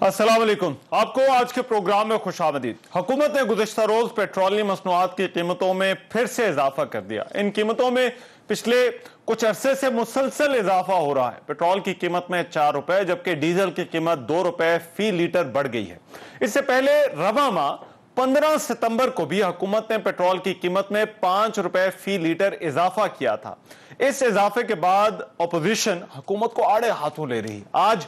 अस्सलाम वालेकुम। आपको आज के प्रोग्राम में खुशामदीद। हुकूमत ने गुज़िश्ता रोज पेट्रोलियम मसनूआत की कीमतों में फिर से इजाफा कर दिया। इन कीमतों में पिछले कुछ अरसे से मुसलसल इजाफा हो रहा है। पेट्रोल की कीमत में 4 रुपए जबकि डीजल की कीमत 2 रुपए फी लीटर बढ़ गई है। इससे पहले रवा माह 15 सितंबर को भी हुकूमत ने पेट्रोल की कीमत में 5 रुपए फी लीटर इजाफा किया था। इस इजाफे के बाद अपोजिशन हुकूमत को आड़े हाथों ले रही। आज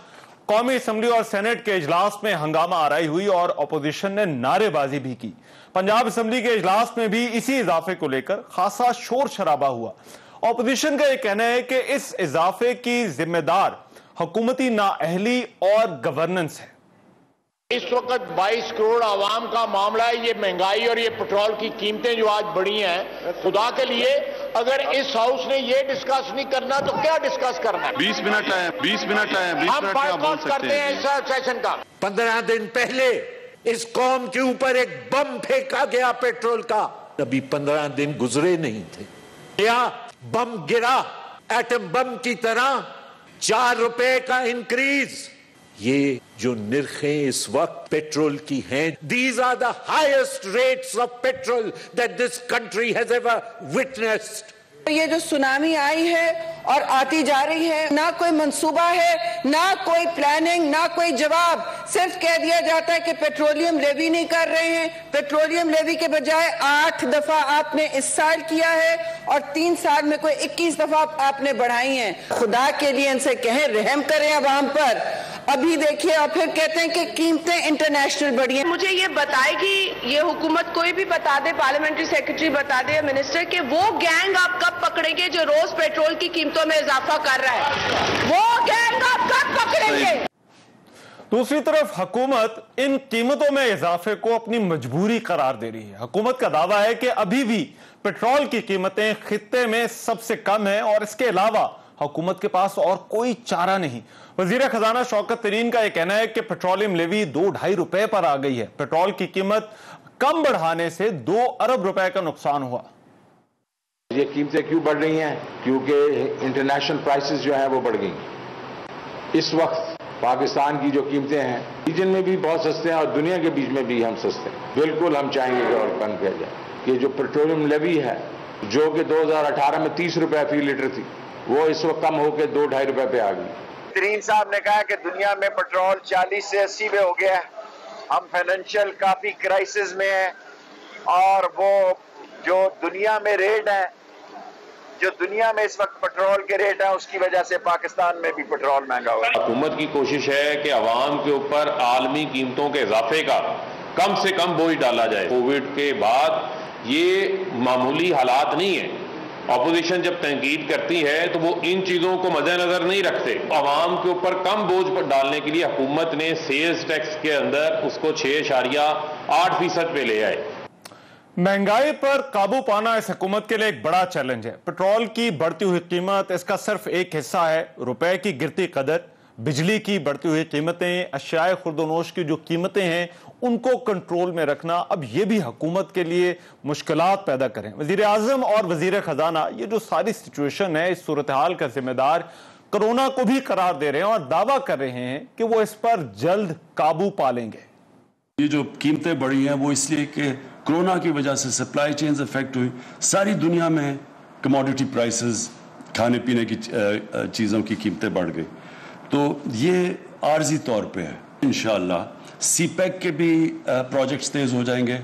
कौमी असम्बली और सेनेट के इजलास में हंगामा आराई हुई और अपोजिशन ने नारेबाजी भी की। पंजाब असम्बली के इजलास में भी इसी इजाफे को लेकर खासा शोर शराबा हुआ। अपोजिशन का यह कहना है कि इस इजाफे की जिम्मेदार हुकूमती नाअहली और गवर्नेंस है। इस वक्त 22 करोड़ आवाम का मामला है। ये महंगाई और ये पेट्रोल की कीमतें जो आज बढ़ी हैं, खुदा के लिए अगर इस हाउस ने ये डिस्कस नहीं करना तो क्या डिस्कस करना है? 20 मिनट है, 20 मिनट है, हम बाइकआउट करते हैं इस सेशन का। 15 दिन पहले इस कौम के ऊपर एक बम फेंका गया पेट्रोल का। अभी 15 दिन गुजरे नहीं थे, या बम गिरा एटम बम की तरह। 4 रुपए का इंक्रीज। ये जो निर्खें इस वक्त पेट्रोल की हैं, these are the highest rates of petrol that this country has ever witnessed. ये जो सुनामी आई है और आती जा रही है, ना कोई मंसूबा है, ना कोई प्लानिंग, ना कोई जवाब। सिर्फ कह दिया जाता है कि पेट्रोलियम लेवी नहीं कर रहे हैं। पेट्रोलियम लेवी के बजाय 8 दफा आपने इस साल किया है और 3 साल में कोई 21 दफा आपने बढ़ाई हैं। खुदा के लिए इनसे कहें रहम करें अवाम पर। अभी देखिए और फिर कहते हैं कि कीमतें इंटरनेशनल बढ़ी हैं। मुझे ये बताएगी, ये हुकूमत कोई भी बता दे, पार्लियामेंट्री सेक्रेटरी बता दे, मिनिस्टर, के वो गैंग आप कब पकड़ेंगे जो रोज पेट्रोल की कीमतों में इजाफा कर रहा है? वो गैंग आप कब पकड़ेंगे? दूसरी तरफ हुकूमत इन कीमतों में इजाफे को अपनी मजबूरी करार दे रही है। हुकूमत का दावा है कि अभी भी पेट्रोल की कीमतें खित्ते में सबसे कम है और इसके अलावा हुकूमत के पास और कोई चारा नहीं। वजीर खजाना शौकत तरीन का यह कहना है कि पेट्रोलियम लेवी 2-2.5 रुपए पर आ गई है। पेट्रोल की कीमत कम बढ़ाने से 2 अरब रुपए का नुकसान हुआ। ये कीमतें क्यों बढ़ रही हैं? क्योंकि इंटरनेशनल प्राइसेस जो हैं वो बढ़ गई। इस वक्त पाकिस्तान की जो कीमतें हैं, रीजन में भी बहुत सस्ते हैं और दुनिया के बीच में भी हम सस्ते हैं। बिल्कुल हम चाहेंगे कि और कम किया जाए। कि जो पेट्रोलियम लेवी है, जो कि 2018 में 30 रुपए फी लीटर थी, वो इस वक्त कम होकर 2-2.5 रुपए पे आ गई। तरीन साहब ने कहा कि दुनिया में पेट्रोल 40 से 80 में हो गया है। हम फाइनेंशियल काफी क्राइसिस में हैं और वो जो दुनिया में रेट है, जो दुनिया में इस वक्त पेट्रोल के रेट है, उसकी वजह से पाकिस्तान में भी पेट्रोल महंगा हुआ है। हुकूमत की कोशिश है कि अवाम के ऊपर आलमी कीमतों के इजाफे का कम से कम बोझ डाला जाए। कोविड के बाद ये मामूली हालात नहीं है। अपोजिशन जब तनकीद करती है तो वो इन चीजों को मद्देनजर नहीं रखते। अवाम के ऊपर कम बोझ पर डालने के लिए हुकूमत ने सेल्स टैक्स के अंदर उसको 6.8% पे ले आए। महंगाई पर काबू पाना इस हुकूमत के लिए एक बड़ा चैलेंज है। पेट्रोल की बढ़ती हुई कीमत इसका सिर्फ एक हिस्सा है। रुपए की गिरती कदर, बिजली की बढ़ती हुई कीमतें, अशियाए खुर्दोनोश की जो कीमतें हैं उनको कंट्रोल में रखना अब ये भी हुकूमत के लिए मुश्किलात पैदा करें। वजीर आजम और वजीर खजाना ये जो सारी सिचुएशन है, इस सूरत हाल का जिम्मेदार कोरोना को भी करार दे रहे हैं और दावा कर रहे हैं कि वो इस पर जल्द काबू पा लेंगे। ये जो कीमतें बढ़ी हैं वो इसलिए कि कोरोना की वजह से सप्लाई चेन्स अफेक्ट हुई। सारी दुनिया में कमोडिटी प्राइसेस, खाने पीने की चीज़ों की कीमतें बढ़ गई। तो ये आर्जी तौर पे है। इंशाअल्लाह सीपैक के भी प्रोजेक्ट्स तेज हो जाएंगे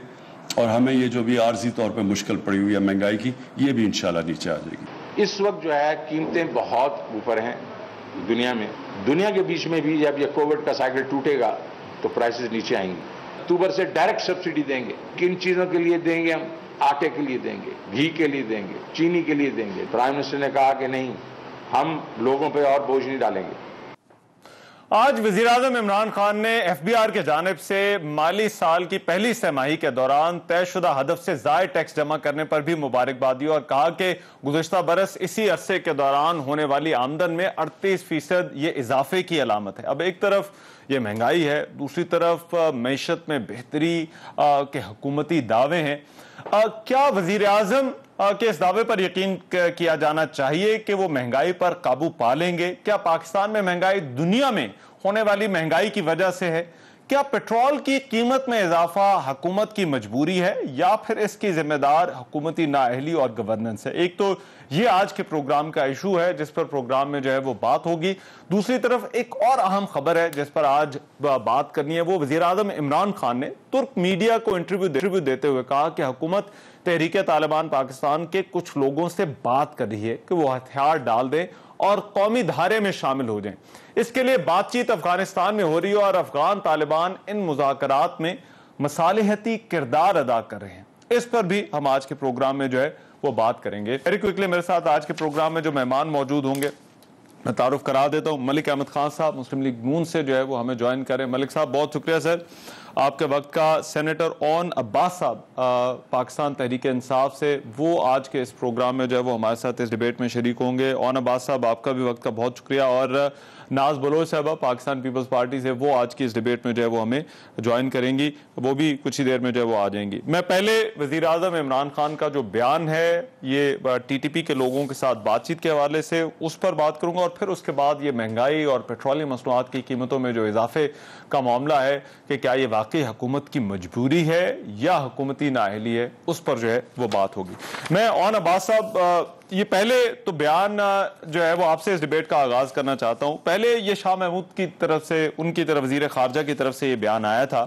और हमें ये जो भी आर्जी तौर पे मुश्किल पड़ी हुई है महंगाई की, ये भी इंशाअल्लाह नीचे आ जाएगी। इस वक्त जो है कीमतें बहुत ऊपर हैं दुनिया में। दुनिया के बीच में भी जब ये कोविड का साइकिल टूटेगा तो प्राइसेस नीचे आएंगी। अक्टूबर से डायरेक्ट सब्सिडी देंगे। किन चीज़ों के लिए देंगे? हम आटे के लिए देंगे, घी के लिए देंगे, चीनी के लिए देंगे। प्राइम मिनिस्टर ने कहा कि नहीं, हम लोगों पे और बोझ नहीं डालेंगे। आज वज़ीर आज़म इमरान खान ने FBR के जानिब से माली साल की पहली सहमाही के दौरान तयशुदा हदफ से ज़ायद टैक्स जमा करने पर भी मुबारकबाद दी और कहा कि गुज़श्ता बरस इसी अरसे के दौरान होने वाली आमदन में 38% ये इजाफे की अलामत है। अब एक तरफ ये महंगाई है, दूसरी तरफ मईशत में बेहतरी के हुकूमती दावे हैं। क्या वज़ीर आज़म کہ اس दावे पर यकीन किया जाना चाहिए कि वो महंगाई पर काबू पा लेंगे? क्या पाकिस्तान में महंगाई दुनिया में होने वाली महंगाई की वजह से है? क्या पेट्रोल की कीमत में इजाफा हुकूमत की मजबूरी है या फिर इसकी जिम्मेदार हुकूमती नाअहली और गवर्नेंस है? एक तो ये आज के प्रोग्राम का इशू है जिस पर प्रोग्राम में जो है वो बात होगी। दूसरी तरफ एक और अहम खबर है जिस पर आज बात करनी है। वो वज़ीर आज़म इमरान खान ने तुर्क मीडिया को इंटरव्यू देते हुए कहा कि हुकूमत तहरीक तालिबान पाकिस्तान के कुछ लोगों से बात कर रही है कि वो हथियार डाल दें और कौमी धारे में शामिल हो जाएं। इसके लिए बातचीत अफगानिस्तान में हो रही है और अफगान तालिबान इन मुज़ाकरात में मसालिहती किरदार अदा कर रहे हैं। इस पर भी हम आज के प्रोग्राम में जो है वो बात करेंगे। वेरी क्विकली मेरे साथ आज के प्रोग्राम में जो मेहमान मौजूद होंगे मैं तारुफ करा देता हूँ। मलिक अहमद खान साहब मुस्लिम लीग नून से जो है वो हमें ज्वाइन करें। मलिक साहब बहुत शुक्रिया सर आपके वक्त का। सेनेटर ओन अब्बास साहब पाकिस्तान तहरीक इंसाफ से, वो आज के इस प्रोग्राम में जो है वो हमारे साथ इस डिबेट में शरीक होंगे। ओन अब्बास साहब आपका भी वक्त का बहुत शुक्रिया। और नाज बलोच साहबा पाकिस्तान पीपल्स पार्टी से, वो आज की इस डिबेट में जो है वो हमें ज्वाइन करेंगी, वो भी कुछ ही देर में जो है वो आ जाएंगी। मैं पहले वज़ीर आज़म इमरान खान का जो बयान है ये TTP के लोगों के साथ बातचीत के हवाले से उस पर बात करूंगा और फिर उसके बाद ये महंगाई और पेट्रोलियम मसनूआत की कीमतों में जो इजाफे का मामला है कि क्या ये वाकई हुकूमत की मजबूरी है या हुकूमती नाअहली है, उस पर जो है वो बात होगी। मैं ओन अब्बास साहब ये पहले तो बयान जो है वो आपसे इस डिबेट का आगाज करना चाहता हूं। पहले ये शाह महमूद की तरफ से, उनकी तरफ वजीर खारजा की तरफ से ये बयान आया था,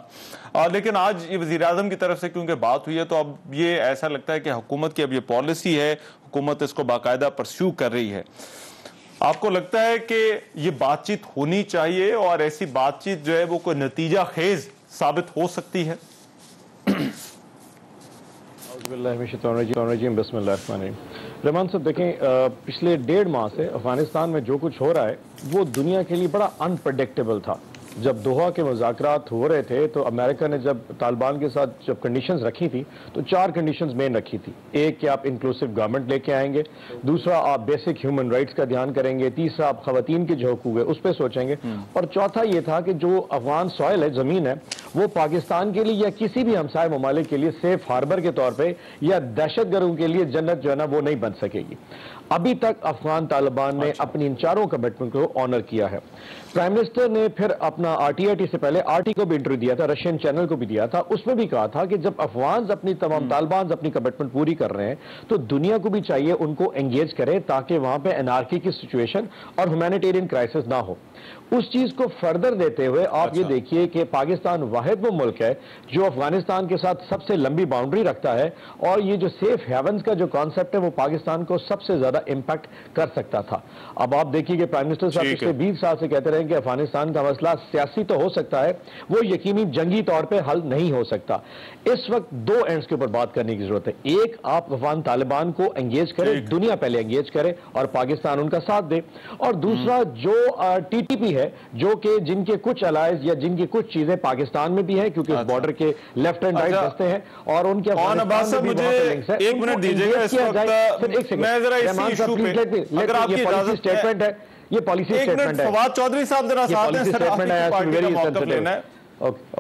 लेकिन आज ये वजीर आज़म की तरफ से क्योंकि बात हुई है तो अब ये ऐसा लगता है कि हुकूमत की अब ये पॉलिसी है, हुकूमत इसको बाकायदा परस्यू कर रही है। आपको लगता है कि ये बातचीत होनी चाहिए और ऐसी बातचीत जो है वो कोई नतीजा खेज साबित हो सकती है? रहमान साहब देखें, पिछले 1.5 माह से अफगानिस्तान में जो कुछ हो रहा है वो दुनिया के लिए बड़ा अनप्रेडिक्टेबल था। जब दोहा के मुज़ाकरात हो रहे थे तो अमेरिका ने जब तालिबान के साथ जब कंडीशंस रखी थी तो 4 कंडीशंस मेन रखी थी। एक कि आप इंक्लूसिव गवर्नमेंट लेके आएंगे, दूसरा आप बेसिक ह्यूमन राइट्स का ध्यान करेंगे, तीसरा आप खवातीन के जो हुकूक है उस पर सोचेंगे, और चौथा ये था कि जो अफगान सॉइल है, ज़मीन है, वो पाकिस्तान के लिए या किसी भी हमसाय ममालिक के लिए सेफ हार्बर के तौर पर या दहशतगर्दों के लिए जन्नत जो है ना वो नहीं बन सकेगी। अभी तक अफगान तालिबान ने अपनी इन 4 कमिटमेंट को ऑनर किया है। प्राइम मिनिस्टर ने फिर अपना RTIT से पहले RT को भी इंटरव्यू दिया था, रशियन चैनल को भी दिया था, उसमें भी कहा था कि जब अफगान अपनी तमाम तालिबान अपनी कमिटमेंट पूरी कर रहे हैं तो दुनिया को भी चाहिए उनको एंगेज करे ताकि वहां पे एनार्की की सिचुएशन और ह्यूमैनिटेरियन क्राइसिस ना हो। उस चीज को फर्दर देते हुए आप ये देखिए कि पाकिस्तान वाहिद वो मुल्क है जो अफगानिस्तान के साथ सबसे लंबी बाउंड्री रखता है, और ये जो सेफ हेवंस का जो कॉन्सेप्ट है वो पाकिस्तान को सबसे ज्यादा इंपैक्ट कर सकता था। अब आप देखिए कि प्राइम मिनिस्टर साहब पिछले 20 साल से कहते रहे कि अफगानिस्तान का मसला सियासी तो हो सकता है, वो यकीनी जंगी तौर पर हल नहीं हो सकता। इस वक्त 2 एंड्स के ऊपर बात करने की जरूरत है। एक, आप अफगान तालिबान को एंगेज करें, दुनिया पहले एंगेज करे और पाकिस्तान उनका साथ दे, और दूसरा जो TTP है जो कि जिनके कुछ अलायज या जिनकी कुछ चीजें पाकिस्तान में भी है क्योंकि बॉर्डर के लेफ्ट एंड राइट बसते हैं और उनके मुझे 1 मिनट दीजिएगा इस वक्त मैं जरा इसी इशू पे, अगर आपकी इजाजत स्टेटमेंट है, ये पॉलिसी स्टेटमेंट है। फवाद चौधरी साहब जरा साथ हैं, सर आपकी पार्टी का मौक़िफ़ लेना है।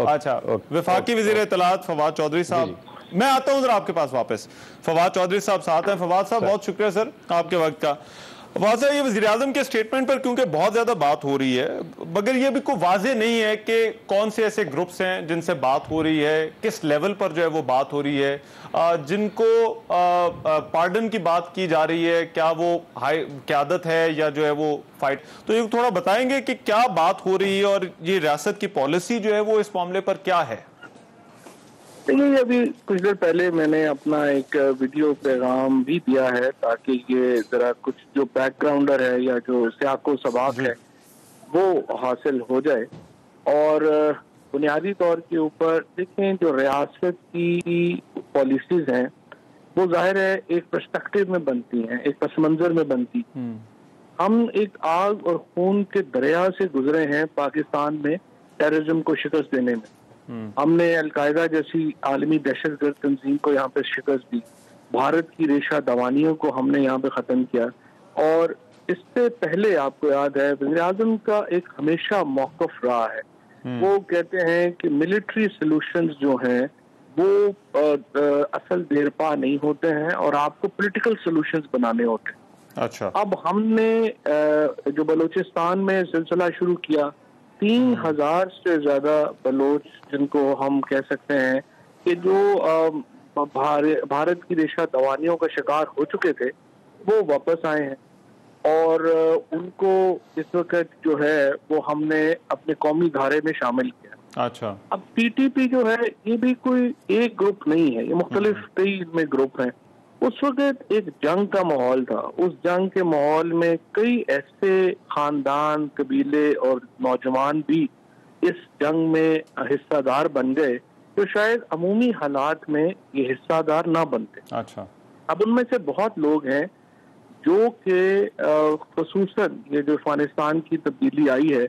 अच्छा, वफाकी वज़ीर इत्तलात फवाद चौधरी साहब, मैं आता हूं जरा आपके पास वापस। फवाद चौधरी साहब साथ हैं। फवाद साहब बहुत शुक्रिया सर आपके वक्त का। फवाद साहब, ये वज़ीर आज़म के स्टेटमेंट पर क्योंकि बहुत ज्यादा बात हो रही है, मगर ये भी कोई वाज़ेह नहीं है कि कौन से ऐसे ग्रुप्स हैं जिनसे बात हो रही है, किस लेवल पर जो है वो बात हो रही है, जिनको पार्डन की बात की जा रही है, क्या वो हाई क़यादत है या जो है वो फाइट, तो ये थोड़ा बताएंगे कि क्या बात हो रही है और ये रियासत की पॉलिसी जो है वो इस मामले पर क्या है? देखिए, अभी कुछ देर पहले मैंने अपना एक वीडियो पैगाम भी दिया है ताकि ये जरा कुछ जो बैकग्राउंडर है या जो सियाको सबाक है वो हासिल हो जाए। और बुनियादी तौर के ऊपर देखें, जो रियासत की पॉलिसीज हैं वो जाहिर है एक पर्सपेक्टिव में बनती हैं, एक पस मंजर में बनती। हम एक आग और खून के दरिया से गुजरे हैं पाकिस्तान में टेररिज्म को शिकस्त देने में। हमने अलकायदा जैसी आलमी दहशतगर्द तंजीम को यहाँ पे शिकस्त दी, भारत की रेशा दवानियों को हमने यहाँ पे ख़त्म किया, और इससे पहले आपको याद है वज़ीर आज़म का एक हमेशा मौक़िफ़ रहा है, वो कहते हैं कि मिलिट्री सॉल्यूशंस जो हैं وہ اصل دیرپا نہیں ہوتے ہیں اور آپ کو پولیٹیکل سولوشنز بنانے ہوتے ہیں. اچھا. اب ہم نے جو بلوچستان میں سلسلہ شروع کیا, 3000 سے زیادہ بلوچ جن کو ہم کہہ سکتے ہیں کہ جو بھارت کی ریشہ دوانیوں کا شکار ہو چکے تھے, وہ واپس آئے ہیں اور ان کو اس وقت جو ہے وہ ہم نے اپنے قومی دھارے میں شامل کیا. اچھا. اب پی ٹی پی جو ہے یہ بھی کوئی ایک گروپ نہیں ہے, یہ مختلف کئی میں گروپ ہیں. اس وقت ایک جنگ کا ماحول تھا. اس جنگ کے ماحول میں کئی ایسے خاندان, قبیلے اور نوجوان بھی اس جنگ میں حصہ دار بن گئے جو شاید عمومی حالات میں یہ حصہ دار نہ بنتے. اچھا. اب ان میں سے بہت لوگ ہیں جو کہ خصوصاً یہ جو افغانستان کی تبدیلی آئی ہے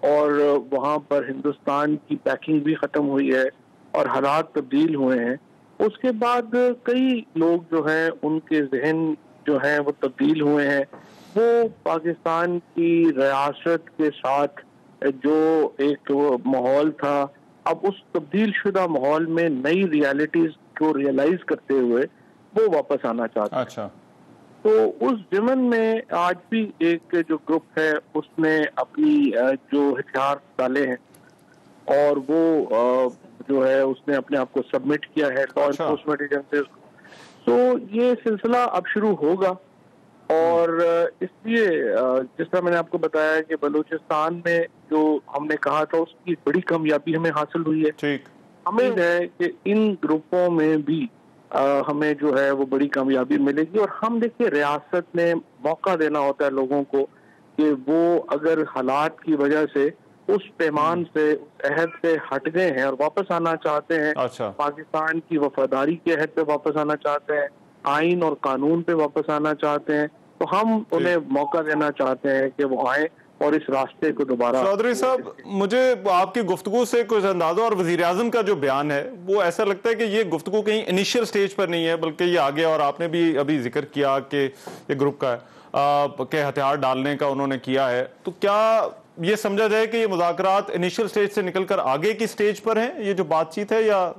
اور وہاں پر ہندوستان کی پیکنگ بھی ختم ہوئی ہے اور حالات تبدیل ہوئے ہیں, اس کے بعد کئی لوگ جو ہیں ان کے ذہن جو ہیں وہ تبدیل ہوئے ہیں. وہ پاکستان کی ریاست کے ساتھ جو ایک ماحول تھا, اب اس تبدیل شدہ ماحول میں نئی ریالٹیز کو ریئلائز کرتے ہوئے وہ واپس آنا چاہتے ہیں. اچھا. تو اس ضمن میں آج بھی ایک جو گروپ ہے اس نے اپنی جو ہتھیار ڈالے ہیں اور وہ جو ہے اس نے اپنے آپ کو سبمٹ کیا ہے لا انفورسمنٹ ایجنسیز کو. تو یہ سلسلہ اب شروع ہوگا اور اس لیے جس طرح میں نے آپ کو بتایا کہ بلوچستان میں جو ہم نے کہا تھا اس کی بڑی کامیابی ہمیں حاصل ہوئی ہے. ٹھیک. امید ہے کہ ان گروپوں میں بھی ہمیں جو ہے وہ بڑی کامیابی ملے گی. اور ہم دیکھیے ریاست نے موقع دینا ہوتا ہے لوگوں کو کہ وہ اگر حالات کی وجہ سے اس پیمان سے, اس عہد سے ہٹ گئے ہیں اور واپس آنا چاہتے ہیں, اچھا. پاکستان کی وفاداری کے عہد پہ واپس آنا چاہتے ہیں, آئین اور قانون پہ واپس آنا چاہتے ہیں, تو ہم انہیں موقع دینا چاہتے ہیں کہ وہ آئیں اور اس راستے کو دوبارہ. چودھری صاحب, مجھے آپ کی گفتگو سے کچھ اندازہ, اور وزیر اعظم کا جو بیان ہے وہ ایسا لگتا ہے کہ یہ گفتگو کہیں انیشیل سٹیج پر نہیں ہے بلکہ یہ آگے, اور آپ نے بھی ابھی ذکر کیا کہ یہ گروپ کا ہے کہ ہتھیار ڈالنے کا انہوں نے کیا ہے, تو کیا یہ سمجھا جائے کہ یہ مذاکرات انیشیل سٹیج سے نکل کر آگے کی سٹیج پر ہیں, یہ جو بات چیت ہے, یا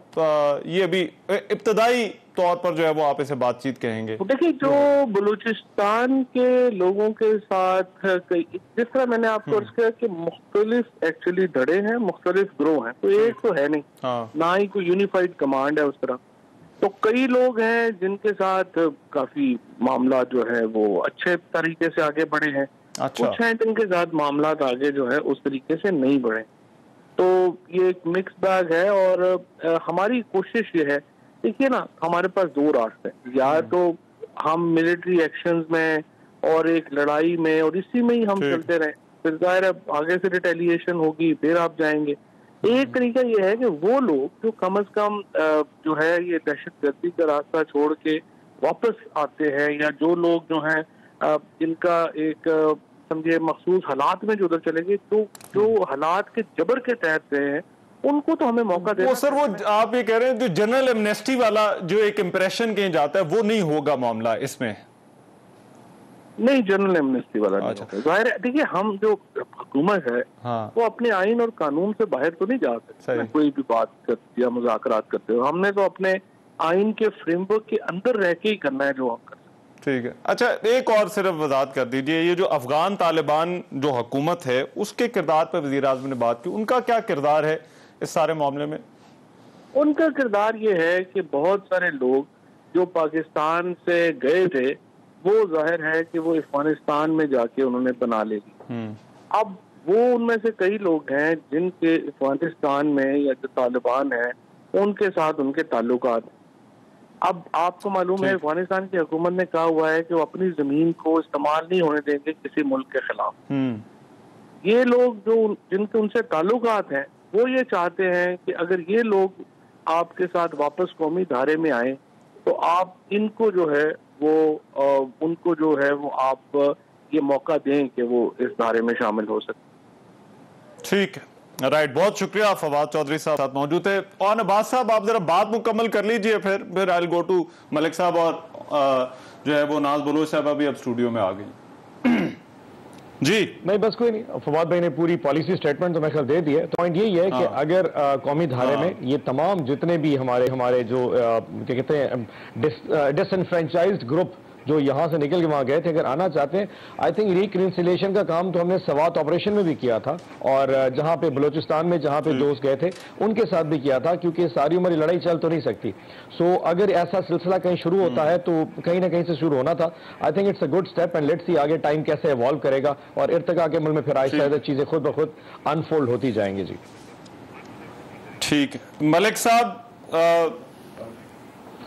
یہ ابھی ابتدائی طور پر جو ہے وہ آپ اسے بات چیت کہیں گے؟ دیکھیے جو بلوچستان کے لوگوں کے ساتھ جس طرح میں نے آپ کو عرض کیا کہ مختلف ایکچولی دھڑے ہیں, مختلف گروہ ہیں, تو ایک تو ہے نہیں, نہ ہی کوئی یونیفائڈ کمانڈ ہے اس طرح. تو کئی لوگ ہیں جن کے ساتھ کافی معاملات جو ہے وہ اچھے طریقے سے آگے بڑھے ہیں, کچھ ہیں جن کے ساتھ معاملات آگے جو ہے اس طریقے سے نہیں بڑھے. تو یہ ایک مکس بیگ ہے اور ہماری کوشش یہ ہے, دیکھیے نا ہمارے پاس دو راستے ہیں, یا تو ہم ملٹری ایکشنز میں اور ایک لڑائی میں اور اسی میں ہی ہم چلتے رہیں, پھر ظاہر ہے آگے سے ریٹیلیشن ہوگی, پھر آپ جائیں گے. ایک طریقہ یہ ہے کہ وہ لوگ جو کم از کم جو ہے یہ دہشت گردی کا راستہ چھوڑ کے واپس آتے ہیں, یا جو لوگ جو ہیں جن کا ایک سمجھے مخصوص حالات میں جو ادھر چلے گئے, تو جو حالات کے جبر کے تحت رہے ہیں ان کو تو ہمیں موقع دینا. سر وہ آپ یہ کہہ رہے ہیں جو جنرل ایمنیسٹی والا جو ایک امپریشن کہیں جاتا ہے وہ نہیں ہوگا معاملہ اس میں؟ نہیں, جنرل ایمنیسٹی والا نہیں ہوگا. ظاہر ہے دیکھیے ہم جو حکومت ہے وہ اپنے آئین اور قانون سے باہر تو نہیں جا سکتے کوئی بھی بات کرتے یا مذاکرات کرتے ہو. ہم نے تو اپنے آئین کے فریم ورک کے اندر رہ کے ہی کرنا ہے جو ہم کرتے ہیں. ٹھیک ہے. اچھا, ایک اور صرف وضاحت کر دیجئے, یہ جو افغان طالبان جو حکومت ہے اس کے کردار پہ وزیر اعظم نے بات کی, ان کا کیا کردار ہے اس سارے معاملے میں؟ ان کا کردار یہ ہے کہ بہت سارے لوگ جو پاکستان سے گئے تھے وہ ظاہر ہے کہ وہ افغانستان میں جا کے انہوں نے بنا لے لی. اب وہ ان میں سے کئی لوگ ہیں جن کے افغانستان میں یا جو طالبان ہیں ان کے ساتھ ان کے تعلقات ہیں. اب آپ کو معلوم ہے افغانستان کی حکومت نے کہا ہوا ہے کہ وہ اپنی زمین کو استعمال نہیں ہونے دیں گے کسی ملک کے خلاف. یہ لوگ جو جن کے ان سے تعلقات ہیں وہ یہ چاہتے ہیں کہ اگر یہ لوگ آپ کے ساتھ واپس قومی دھارے میں آئیں تو آپ ان کو جو ہے وہ ان کو جو ہے وہ آپ یہ موقع دیں کہ وہ اس دھارے میں شامل ہو سکیں. ٹھیک ہے, رائٹ, بہت شکریہ. فواد چودھری صاحب ساتھ موجود تھے. اور نباز صاحب آپ ذرا بات مکمل کر لیجئے, پھر آئی ول گو ٹو ملک صاحب, اور جو ہے وہ ناز بلوچ صاحب ابھی اب اسٹوڈیو میں آ گئی. جی نہیں بس کوئی نہیں, فواد بھائی نے پوری پالیسی سٹیٹمنٹ تو میں خیال دے دی ہے. پوائنٹ یہی ہے کہ اگر قومی دھارے میں یہ تمام جتنے بھی ہمارے جو کیا کہتے ہیں ڈس انفرینچائزڈ گروپ جو یہاں سے نکل کے وہاں گئے تھے, اگر آنا چاہتے ہیں, آئی تھنک ریکنسیلیشن کا کام تو ہم نے سوات آپریشن میں بھی کیا تھا, اور جہاں پہ بلوچستان میں جہاں پہ دوست گئے تھے ان کے ساتھ بھی کیا تھا, کیونکہ ساری عمر لڑائی چل تو نہیں سکتی. سو اگر ایسا سلسلہ کہیں شروع ہوتا ہے تو کہیں نہ کہیں سے شروع ہونا تھا. I think it's a good step, and let's see آگے ٹائم کیسے ایوالو کرے گا, اور ارتقا کے عمل میں پھر آہستہ آہستہ چیزیں خود بخود انفولڈ ہوتی جائیں گی. جی ٹھیک ہے ملک صاحب,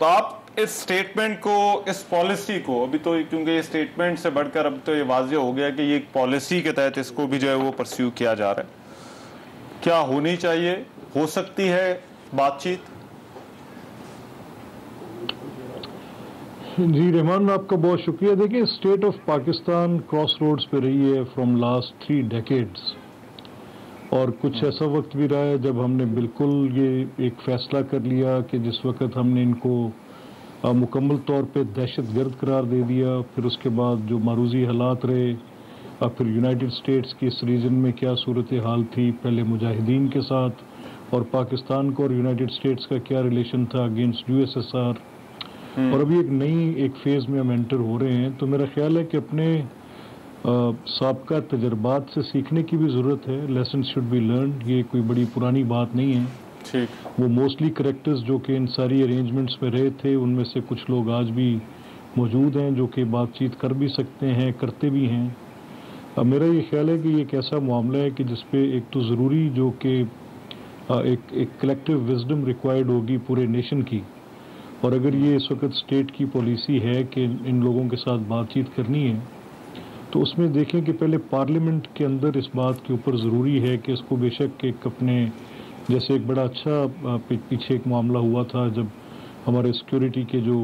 آپ اس سٹیٹمنٹ کو, اس پالیسی کو, ابھی تو کیونکہ یہ سٹیٹمنٹ سے بڑھ کر اب تو یہ واضح ہو گیا کہ یہ ایک پالیسی کے تحت اس کو بھی جو ہے وہ پرسیو کیا جا رہا ہے, کیا ہونی چاہیے, ہو سکتی ہے بات چیت؟ جی رحمان, میں آپ کا بہت شکریہ. دیکھیں state of Pakistan cross roads پہ رہی ہے فرام لاسٹ 3 ڈیکیڈز, اور کچھ ایسا وقت بھی رہا ہے جب ہم نے بالکل یہ ایک فیصلہ کر لیا کہ جس وقت ہم نے ان کو مکمل طور پہ دہشت گرد قرار دے دیا. پھر اس کے بعد جو معروضی حالات رہے, پھر یونائٹڈ اسٹیٹس کی اس ریجن میں کیا صورتحال تھی, پہلے مجاہدین کے ساتھ, اور پاکستان کو اور یونائٹڈ اسٹیٹس کا کیا ریلیشن تھا اگینسٹ USSR, اور ابھی ایک نئی فیز میں ہم انٹر ہو رہے ہیں. تو میرا خیال ہے کہ اپنے سابقہ تجربات سے سیکھنے کی بھی ضرورت ہے. لیسنز شوڈ بی لرنڈ, یہ کوئی بڑی پرانی بات نہیں ہے. وہ موسٹلی کریکٹرز جو کہ ان ساری ارینجمنٹس میں رہے تھے, ان میں سے کچھ لوگ آج بھی موجود ہیں جو کہ بات چیت کر بھی سکتے ہیں, کرتے بھی ہیں. اب میرا یہ خیال ہے کہ یہ ایک ایسا معاملہ ہے کہ جس پہ ایک تو ضروری جو کہ ایک کلیکٹیو وزڈم ریکوائرڈ ہوگی پورے نیشن کی, اور اگر یہ اس وقت اسٹیٹ کی پالیسی ہے کہ ان لوگوں کے ساتھ بات چیت کرنی ہے, تو اس میں دیکھیں کہ پہلے پارلیمنٹ کے اندر اس بات کے اوپر ضروری ہے کہ اس کو بے شک ایک اپنے, جیسے ایک بڑا اچھا پیچھے ایک معاملہ ہوا تھا جب ہمارے سیکیورٹی کے جو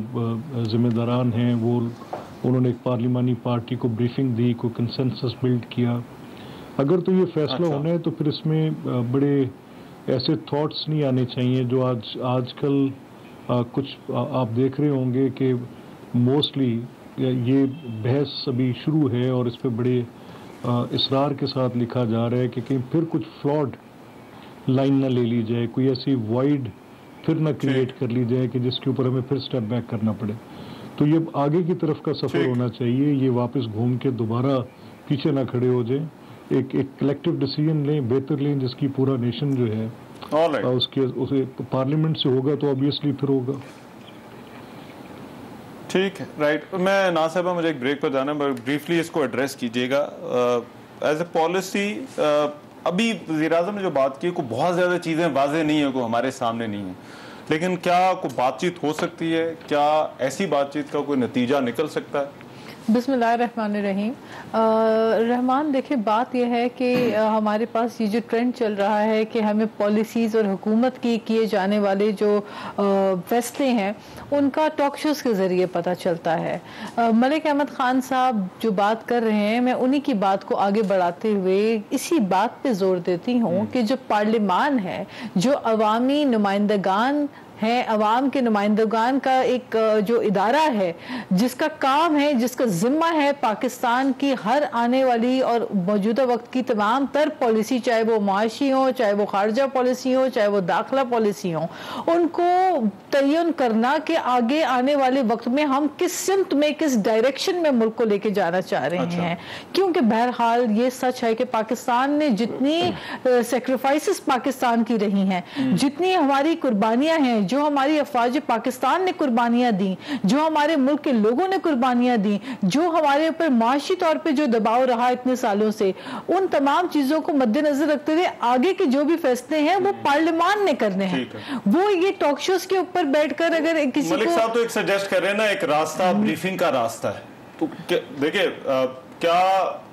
ذمہ داران ہیں وہ انہوں نے ایک پارلیمانی پارٹی کو بریفنگ دی, کوئی کنسنسس بلڈ کیا. اگر تو یہ فیصلہ ہونا ہے تو پھر اس میں بڑے ایسے تھاٹس نہیں آنے چاہیے جو آج کل کچھ آپ دیکھ رہے ہوں گے کہ موسٹلی یہ بحث ابھی شروع ہے اور اس پہ بڑے اصرار کے ساتھ لکھا جا رہا ہے کہ کہیں پھر کچھ فلاڈ لائن نہ لے لی جائے, کوئی ایسی وائڈ پھر نہ کریٹ کر لی جائے کہ جس کے اوپر ہمیں پھر سٹیپ بیک کرنا پڑے. تو یہ آگے کی طرف کا سفر ہونا چاہیے, یہ واپس گھوم کے دوبارہ پیچھے نہ کھڑے ہو جائیں. ایک کلیکٹیو ڈیسیژن لیں, بہتر لیں, جس کی پورا نیشن جو ہے اس کے پارلیمنٹ سے ہوگا تو آبویسلی پھر ہوگا. ٹھیک ہے, رائٹ. میں ناصحبہ مجھے ایک بریک پر جانا ہے, بریفلی اس کو ایڈریس کیجیے گا. ایز اے پالیسی ابھی وزیر اعظم نے جو بات کی, کو بہت زیادہ چیزیں واضح نہیں ہیں, کو ہمارے سامنے نہیں ہیں, لیکن کیا کوئی بات چیت ہو سکتی ہے, کیا ایسی بات چیت کا کوئی نتیجہ نکل سکتا ہے؟ بسم اللہ الرحمن الرحیم. رحمان دیکھیں, بات یہ ہے کہ ہمارے پاس یہ جو ٹرینڈ چل رہا ہے کہ ہمیں پالیسیز اور حکومت کی کیے جانے والے جو فیصلے ہیں ان کا ٹاک شوز کے ذریعے پتہ چلتا ہے. ملک احمد خان صاحب جو بات کر رہے ہیں, میں انہی کی بات کو آگے بڑھاتے ہوئے اسی بات پہ زور دیتی ہوں کہ جو پارلیمان ہے, جو عوامی نمائندگان ہے, عوام کے نمائندگان کا ایک جو ادارہ ہے جس کا کام ہے, جس کا ذمہ ہے پاکستان کی ہر آنے والی اور موجودہ وقت کی تمام تر پالیسی, چاہے وہ معاشی ہو, چاہے وہ خارجہ پالیسی ہو, چاہے وہ داخلہ پالیسی ہو, ان کو تعین کرنا کہ آگے آنے والے وقت میں ہم کس سمت میں, کس ڈائریکشن میں ملک کو لے کے جانا چاہ رہے ہیں. کیونکہ بہرحال یہ سچ ہے کہ پاکستان نے جتنی سیکریفائسز پاکستان کی رہی ہیں, جتنی ہماری قربانیاں ہیں, جو ہماری افواج پاکستان نے قربانیاں دیں, جو ہمارے ملک کے لوگوں نے قربانیاں دیں, جو ہمارے اوپر معاشی طور پہ جو دباؤ رہا اتنے سالوں سے, ان تمام چیزوں کو مد نظر رکھتے ہوئے آگے کے جو بھی فیصلے ہیں وہ پارلیمان نے کرنے ہیں. وہ یہ ٹاک شوز کے اوپر بیٹھ کر اگر کسی ملک صاحب تو ایک سجیسٹ کر رہے ہیں نا, ایک راستہ بریفنگ کا راستہ ہے, تو دیکھیں کیا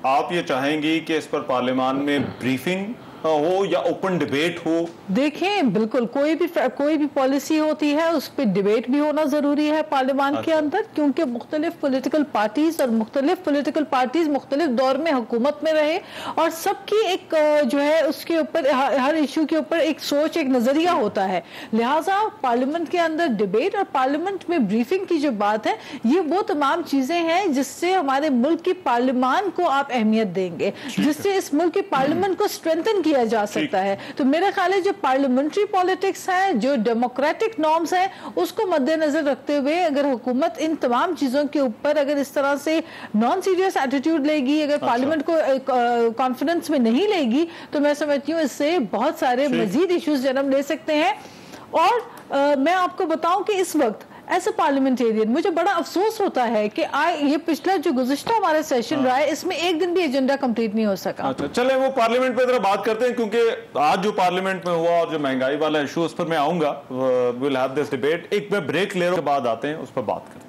آپ یہ چاہیں گی کہ اس پر پارلیمان میں بریفنگ हो या ओपन डिबेट हो? देखें, बिल्कुल कोई भी पॉलिसी होती है उस पर डिबेट भी होना जरूरी है पार्लियामान के अंदर, क्योंकि मुख्तलिफ पॉलिटिकल पार्टीज और मुख्तलिफ पॉलिटिकल पार्टीज मुख्तलिफ दौर में हुकूमत में रहे और सबकी एक जो है उसके ऊपर हर इशू के ऊपर एक सोच, एक नजरिया होता है। लिहाजा पार्लियामेंट के अंदर डिबेट और पार्लियामेंट में ब्रीफिंग की जो बात है, ये वो तमाम चीजें हैं जिससे हमारे मुल्क की पार्लियामान को आप अहमियत देंगे, जिससे इस मुल्क की पार्लियामेंट को स्ट्रेंथन किया जा सकता है। तो मेरा ख्याल है जो पार्लियामेंट्री पॉलिटिक्स है, जो डेमोक्रेटिक नॉर्म्स है, उसको मद्देनजर रखते हुए अगर हुकूमत इन तमाम चीजों के ऊपर अगर इस तरह से नॉन सीरियस एटीट्यूड लेगी, अगर पार्लियामेंट को कॉन्फिडेंस में नहीं लेगी, तो मैं समझती हूँ इससे बहुत सारे मजीद इश्यूज जन्म ले सकते हैं। और मैं आपको बताऊं कि इस वक्त एज ए पार्लियामेंटेरियन मुझे बड़ा अफसोस होता है कि ये पिछला जो गुज़िश्ता हमारा सेशन रहा है, इसमें एक दिन भी एजेंडा कंप्लीट नहीं हो सका। अच्छा, चले वो पार्लियामेंट पे जरा बात करते हैं, क्योंकि आज जो पार्लियामेंट में हुआ और जो महंगाई वाला इशू, उस पर मैं आऊंगा। Will have this debate. एक मैं ब्रेक ले रहा हूं, के बाद आते हैं, उस पर बात करते हैं।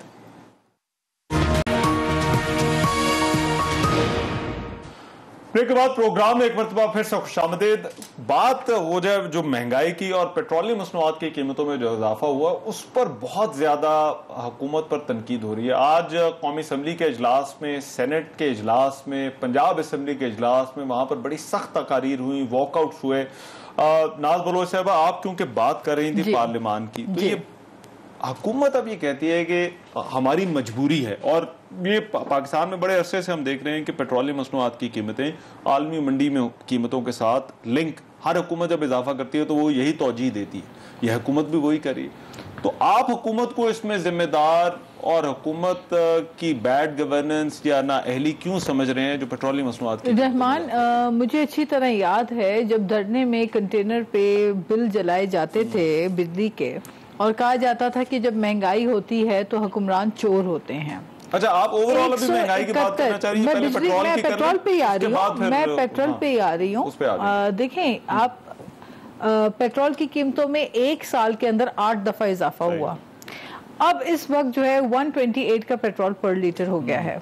ब्रेक के बाद प्रोग्राम में एक मरतबा फिर से खुशामदीद। बात हो जाए जो महंगाई की और पेट्रोलियम मसनूआत की कीमतों में जो इजाफा हुआ, उस पर बहुत ज्यादा हुकूमत पर तनकीद हो रही है। आज कौमी असम्बली के इजलास में, सेनेट के इजलास में, पंजाब असम्बली के इजलास में, वहां पर बड़ी सख्त तकारीर हुई, वॉकआउट हुए। नाज बलोच साहब, आप क्योंकि बात कर रही थी पार्लियामान की, तो ये हुकूमत अब ये कहती है कि हमारी मजबूरी है, और ये पाकिस्तान में बड़े अरसे से हम देख रहे हैं कि पेट्रोलियम मसनूआत की कीमतें आलमी मंडी में कीमतों के साथ लिंक, हर हुकूमत जब इजाफा करती है तो वो यही तौजीह देती है। यह हुकूमत भी वही कर रही है। तो आप हुकूमत को इसमें जिम्मेदार और हुकूमत की बैड गवर्नेंस या ना अहली क्यों समझ रहे हैं जो पेट्रोलियम मसनूआत की? रहमान, मुझे अच्छी तरह याद है जब धरने में कंटेनर पे बिल जलाए जाते थे बिजली के, और कहा जाता था कि जब महंगाई होती है तो हुक्मरान चोर होते हैं। अच्छा, आप ओवरऑल अभी महंगाई की बात करना चाह रही हैं? मैं पेट्रोल पे ही आ रही हूँ, मैं पेट्रोल पे ही आ रही हूँ। देखें, आप पेट्रोल की कीमतों में एक साल के अंदर 8 दफा इजाफा हुआ। अब इस वक्त जो है 128 का पेट्रोल पर लीटर हो गया है।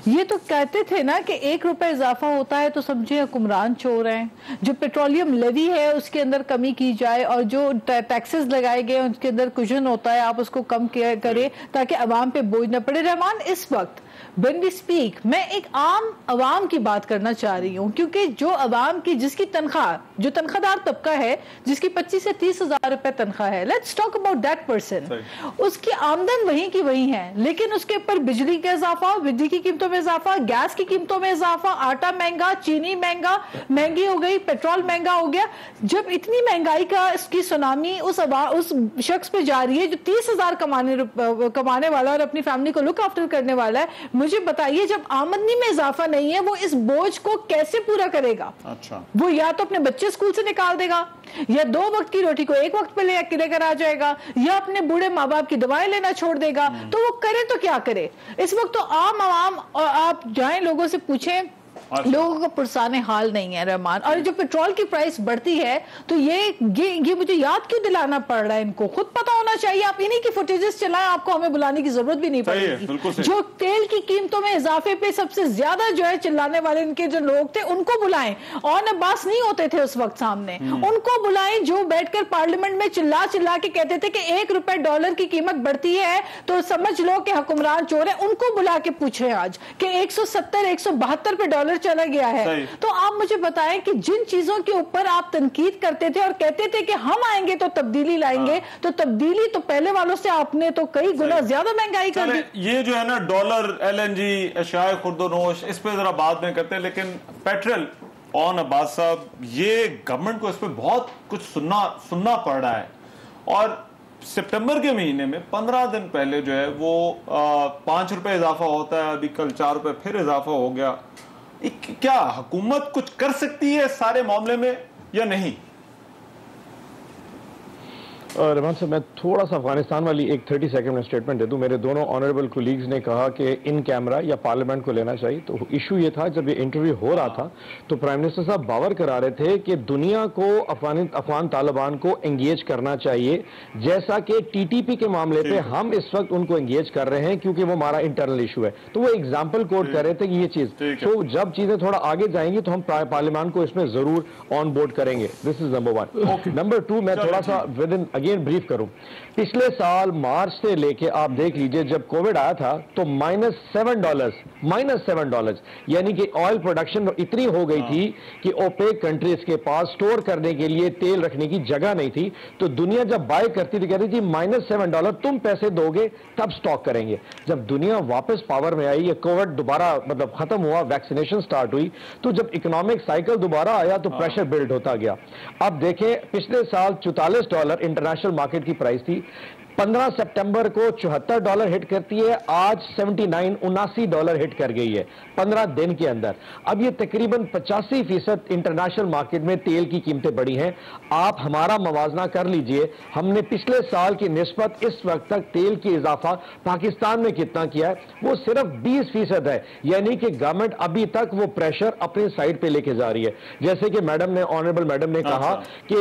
ये तो कहते थे ना कि 1 रुपए इजाफा होता है तो समझे हुक्मरान चोर हैं। जो पेट्रोलियम लेवी है उसके अंदर कमी की जाए, और जो टैक्सेस लगाए गए उसके अंदर कुशन होता है, आप उसको कम करें ताकि अवाम पे बोझ न पड़े। रहमान, इस वक्त when we speak, मैं एक आम अवाम की बात करना चाह रही हूँ, क्योंकि जो अवाम की जिसकी तनख्वाह, जो तनख्वाहदार तबका है जिसकी 25 से 30 हजार रुपए तनख्वाह है, let's talk about that person, उसकी आमदन वही की वही है, लेकिन उसके ऊपर बिजली का इजाफा, बिजली की कीमतों में इजाफा, गैस की कीमतों में इजाफा, आटा महंगा, चीनी महंगी हो गई, पेट्रोल महंगा हो गया। जब इतनी महंगाई का इसकी सुनामी उस शख्स पे जा रही है जो 30 हजार कमाने वाला और अपनी फैमिली को लुक आफ्टर करने वाला है, मुझे बताइए, जब आमदनी में इजाफा नहीं है वो इस बोझ को कैसे पूरा करेगा? अच्छा, वो या तो अपने बच्चे स्कूल से निकाल देगा, या 2 वक्त की रोटी को 1 वक्त पे लेकर आ जाएगा, या अपने बूढ़े माँ बाप की दवाएं लेना छोड़ देगा। तो वो करे तो क्या करे? इस वक्त तो आम आवाम, और आप जाएं लोगों से पूछें, लोगों को पुरसाने हाल नहीं है रहमान। और जो पेट्रोल की प्राइस बढ़ती है तो ये मुझे याद क्यों दिलाना पड़ रहा है? इनको खुद पता होना चाहिए। आप इन्हीं की फुटेजेस चलाएं, आपको हमें बुलाने की जरूरत भी नहीं पड़ेगी। जो तेल की कीमतों में इजाफे पे सबसे ज्यादा जो है चिल्लाने वाले इनके जो लोग थे, उनको बुलाएं। और अब्बास नहीं होते थे उस वक्त सामने, उनको बुलाएं जो बैठकर पार्लियामेंट में चिल्ला के कहते थे कि 1 रुपए डॉलर की कीमत बढ़ती है तो समझ लो कि हुक्मरान चोर है। उनको बुला के पूछे आज कि 170-172 पे डॉलर चला गया है। तो आप मुझे बताएं कि जिन चीजों के ऊपर आप तनकीद करते थे और कहते थे कि हम आएंगे तो तब्दीली लाएंगे, तो तब्दीली तो पहले वालों से आपने तो कई गुना ज्यादा महंगाई कर दी। ये जो है ना डॉलर, LNG, अशाए खुर्दोनोश, इस पे जरा बाद में करते हैं, लेकिन पेट्रोल ऑन अब्बास साहब, ये गवर्नमेंट को इस पे बहुत कुछ सुनना पड़ रहा है। और सितंबर के महीने में 15 दिन पहले जो है वो 5 रुपए इजाफा होता है, अभी कल 4 रुपए फिर इजाफा हो गया। क्या हुकूमत कुछ कर सकती है सारे मामले में या नहीं? रहमान साहब, मैं थोड़ा सा अफगानिस्तान वाली एक 30 सेकंड में स्टेटमेंट दे दूं। मेरे दोनों ऑनरेबल कोलीग्स ने कहा कि इन कैमरा या पार्लियामेंट को लेना चाहिए। तो इशू ये था, जब ये इंटरव्यू हो रहा था तो प्राइम मिनिस्टर साहब बावर करा रहे थे कि दुनिया को अफगान तालिबान को एंगेज करना चाहिए, जैसा कि टीटीपी के मामले पे हम इस वक्त उनको एंगेज कर रहे हैं, क्योंकि वो हमारा इंटरनल इशू है। तो वो एग्जाम्पल कोट कर रहे थे कि ये चीज, तो जब चीजें थोड़ा आगे जाएंगी तो हम पार्लियामेंट को इसमें जरूर ऑन बोर्ड करेंगे। This is number 1। नंबर 2, मैं थोड़ा सा विद इन अगेन ब्रीफ करूं। पिछले साल मार्च से लेके आप देख लीजिए, जब कोविड आया था तो -$7, यानी कि ऑयल प्रोडक्शन इतनी हो गई थी कि ओपेक कंट्रीज के पास स्टोर करने के लिए तेल रखने की जगह नहीं थी। तो दुनिया जब बाय करती थी, कह रही थी -$7 तुम पैसे दोगे तब स्टॉक करेंगे। जब दुनिया वापस पावर में आई, ये कोविड दोबारा मतलब खत्म हुआ, वैक्सीनेशन स्टार्ट हुई, तो जब इकोनॉमिक साइकिल दोबारा आया तो प्रेशर बिल्ड होता गया। अब देखें, पिछले साल $44 इंटरनेशनल मार्केट की प्राइस थी, 15 सितंबर को $74 हिट करती है, आज $79 हिट कर गई है 15 दिन के अंदर। अब ये तकरीबन 85% इंटरनेशनल मार्केट में तेल की कीमतें बढ़ी हैं। आप हमारा मवाजना कर लीजिए, हमने पिछले साल की निस्बत इस वक्त तक तेल की इजाफा पाकिस्तान में कितना किया है, वो सिर्फ 20% है। यानी कि गवर्नमेंट अभी तक वो प्रेशर अपनी साइड पे लेके जा रही है। जैसे कि ऑनरेबल मैडम ने कहा कि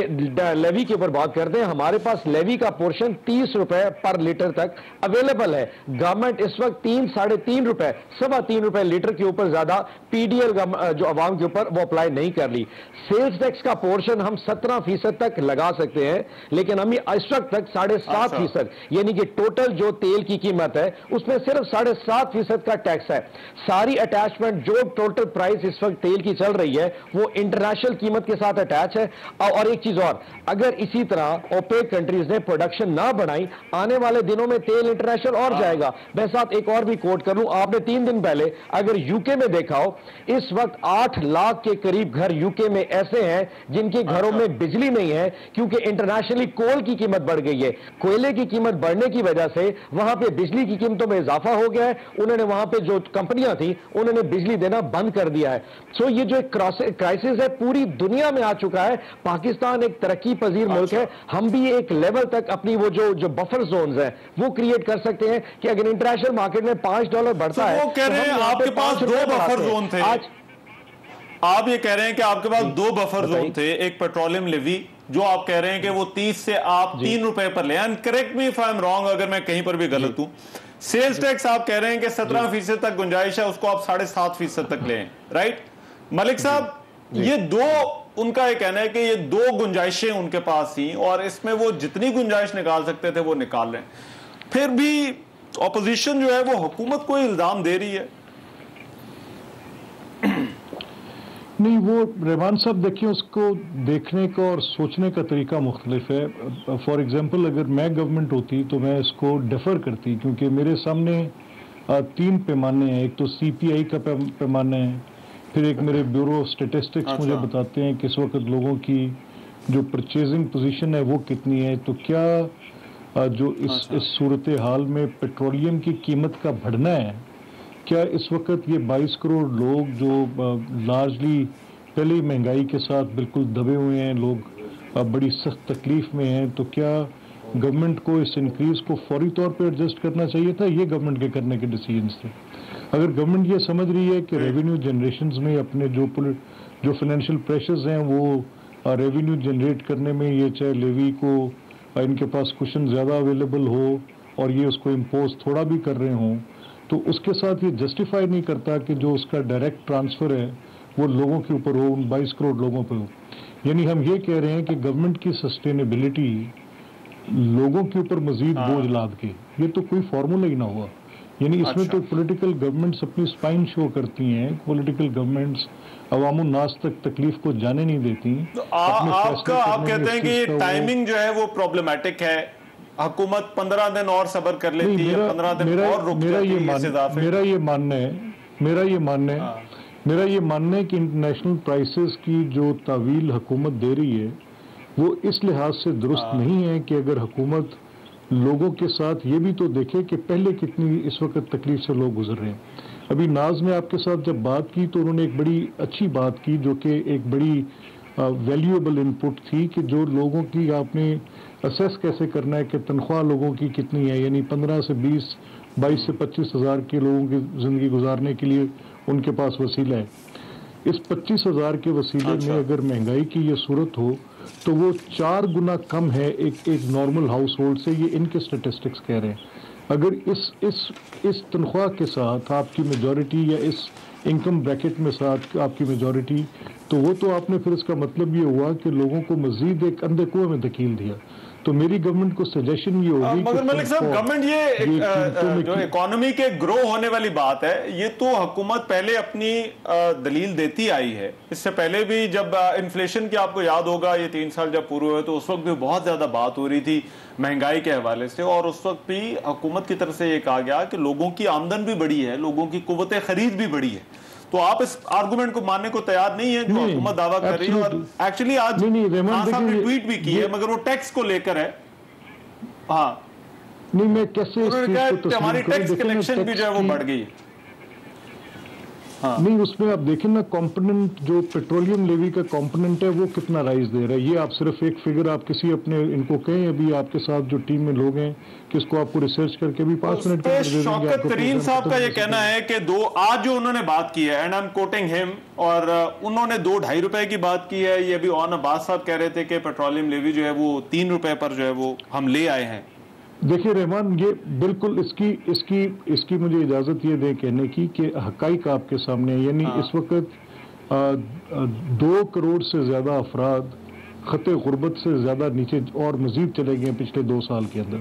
लेवी के ऊपर बात करते हैं, हमारे पास लेवी का पोर्शन ₹30 पर लीटर तक अवेलेबल है। गवर्नमेंट इस वक्त 3-3.5 रुपए, ₹3.25 लीटर के ऊपर ज्यादा पीडीएल जो अवाम के ऊपर वो अप्लाई नहीं कर ली। सेल्स टैक्स का पोर्शन हम 17% तक लगा सकते हैं, लेकिन हम इस वक्त तक 7.5%, यानी कि टोटल जो तेल की कीमत है उसमें सिर्फ 7.5% का टैक्स है। सारी अटैचमेंट जो टोटल प्राइस इस वक्त तेल की चल रही है वो इंटरनेशनल कीमत के साथ अटैच है। और एक चीज और, अगर इसी तरह ओपेक कंट्रीज ने प्रोडक्शन ना बढ़ाई, आने वाले दिनों में तेल इंटरनेशनल और जाएगा। मैं साथ एक और भी कोट करूं, आपने 3 दिन पहले अगर यूके में देखा हो, इस वक्त 8 लाख के करीब घर यूके में ऐसे हैं जिनके घरों में बिजली नहीं है, क्योंकि इंटरनेशनली कोल की कीमत बढ़ गई है। कोयले की कीमत बढ़ने की वजह से वहां पे बिजली की कीमतों में इजाफा हो गया है। उन्होंने वहां पे जो कंपनियां थी उन्होंने बिजली देना बंद कर दिया है। सो ये जो एक क्राइसिस है पूरी दुनिया में आ चुका है। पाकिस्तान एक तरक्की पजीर मुल्क है, हम भी एक लेवल तक अपनी वो जो बफर जोन्स हैं वो क्रिएट कर सकते हैं कि अगर इंटरनेशनल मार्केट में $5 बढ़ता है, वो कह रहे हैं आपके पास 2 बफर जोन थे। आज आप ये कह रहे हैं कि आपके पास 2 बफर जोन थे, एक पेट्रोलियम लेवी जो आप कह रहे हैं कि वो 30 से आप ₹3 पर ले, and correct me if I am wrong अगर मैं कहीं पर भी गलत हूं। सेल्स टैक्स आप कह रहे हैं कि 17% तक गुंजाइश है, उसको आप 7.5% तक लें, राइट? मलिक साहब, ये 2, उनका ये कहना है कि ये 2 गुंजाइशें उनके पास थी और इसमें वो जितनी गुंजाइश निकाल सकते थे वो निकाल रहे हैं। फिर भी ऑपोजिशन जो है वो हुकूमत को इल्जाम दे रही है। नहीं, वो रहमान साहब देखिए, उसको देखने का और सोचने का तरीका मुख्तलिफ है। फॉर एग्जांपल, अगर मैं गवर्नमेंट होती तो मैं इसको डिफर करती, क्योंकि मेरे सामने 3 पैमाने हैं। एक तो CPI का पैमाना है, फिर एक मेरे ब्यूरो ऑफ स्टेटिस्टिक्स मुझे बताते हैं कि इस वक्त लोगों की जो परचेजिंग पोजीशन है वो कितनी है। तो क्या जो इस सूरत हाल में पेट्रोलियम की कीमत का बढ़ना है, क्या इस वक्त ये 22 करोड़ लोग जो लार्जली पहले ही महंगाई के साथ बिल्कुल दबे हुए हैं, लोग बड़ी सख्त तकलीफ में हैं, तो क्या गवर्नमेंट को इस इंक्रीज को फौरी तौर पे एडजस्ट करना चाहिए था? ये गवर्नमेंट के करने के डिसीजंस थे। अगर गवर्नमेंट ये समझ रही है कि रेवेन्यू जनरेशंस में अपने जो फाइनेंशियल प्रेशर्स हैं वो रेवेन्यू जनरेट करने में, ये चाहे लेवी को इनके पास कुशन ज़्यादा अवेलेबल हो और ये उसको इम्पोज थोड़ा भी कर रहे हों, तो उसके साथ ये जस्टिफाई नहीं करता कि जो उसका डायरेक्ट ट्रांसफ़र है वो लोगों के ऊपर हो, उन 22 करोड़ लोगों पर हो। यानी हम ये कह रहे हैं कि गवर्नमेंट की सस्टेनेबिलिटी लोगों के ऊपर मजीद बोझ लाद के, ये तो कोई फार्मूला ही ना हुआ। यानी इसमें तो पॉलिटिकल गवर्नमेंट्स अपनी स्पाइन शो करती हैं, पॉलिटिकल गवर्नमेंट्स अवाम नास तक तकलीफ को जाने नहीं देती। तो आप कहते हैं कि टाइमिंग जो है वो प्रॉब्लमैटिक है, हुकूमत 15 दिन और सब्र कर लेती है, 15 दिन और रुक जाती है। मेरा ये मानना है कि इंटरनेशनल प्राइसेस की जो तावील हुकूमत दे रही है वो इस लिहाज से दुरुस्त नहीं है कि अगर हुकूमत लोगों के साथ ये भी तो देखे कि पहले कितनी इस वक्त तकलीफ से लोग गुजर रहे हैं। अभी नाज ने आपके साथ जब बात की तो उन्होंने एक बड़ी अच्छी बात की, जो कि एक बड़ी वैल्यूएबल इनपुट थी, कि जो लोगों की आपने असेस कैसे करना है कि तनख्वाह लोगों की कितनी है, यानी 15 से 20, 22 से 25 हज़ार के लोगों की ज़िंदगी गुजारने के लिए उनके पास वसीला है। इस 25 हज़ार के वसीले में अगर महंगाई की ये सूरत हो तो वो 4 गुना कम है एक नॉर्मल हाउस होल्ड से, ये इनके स्टेटिस्टिक्स कह रहे हैं। अगर इस तनख्वाह के साथ आपकी मेजॉरिटी या इस इनकम ब्रैकेट में साथ आपकी मेजॉरिटी, तो वो तो आपने फिर इसका मतलब ये हुआ कि लोगों को मजीद एक अंधे कुएं में धकेल दिया। तो मेरी गवर्नमेंट को सजेशन ये होगी, मगर मलिक साहब गवर्नमेंट ये जो इकोनॉमी के ग्रो होने वाली बात है, ये तो हुकूमत पहले अपनी दलील देती आई है। इससे पहले भी जब इन्फ्लेशन की आपको याद होगा, ये 3 साल जब पूरे हुए तो उस वक्त भी बहुत ज्यादा बात हो रही थी महंगाई के हवाले से, और उस वक्त भी हुकूमत की तरफ से ये कहा गया कि लोगों की आमदन भी बढ़ी है, लोगों की कुव्वत खरीद भी बढ़ी है। तो आप इस आर्गुमेंट को मानने को तैयार नहीं है जो हुकूमत दावा कर रही है? और एक्चुअली आज खान साहब ने ट्वीट भी की है, मगर वो टैक्स को लेकर है। हाँ नहीं, मैं कैसे हमारी टैक्स कलेक्शन भी जो है वो बढ़ गई है। हाँ। नहीं, उसमें आप देखें ना कंपोनेंट, जो पेट्रोलियम लेवी का कंपोनेंट है वो कितना राइज दे रहा है। ये आप सिर्फ एक फिगर आप किसी अपने इनको कहें, अभी आपके साथ जो टीम में लोग हैं किसको आपको रिसर्च करके भी 5 मिनट पे शौकत तरीन साहब का ये कहना है कि आज जो उन्होंने बात की है, and I am quoting him, और उन्होंने 2-2.5 रुपए की बात की है। ये अभी ऑन अब्बास साहब कह रहे थे कि पेट्रोलियम लेवी जो है वो 3 रुपए पर जो है वो हम ले आए हैं। देखिए रहमान, ये बिल्कुल इसकी मुझे इजाजत ये दें कहने की कि हकाइक आपके सामने है। यानी इस वक्त 2 करोड़ से ज्यादा अफराद खते गुर्बत से ज्यादा नीचे और मजीद चले गए पिछले 2 साल के अंदर।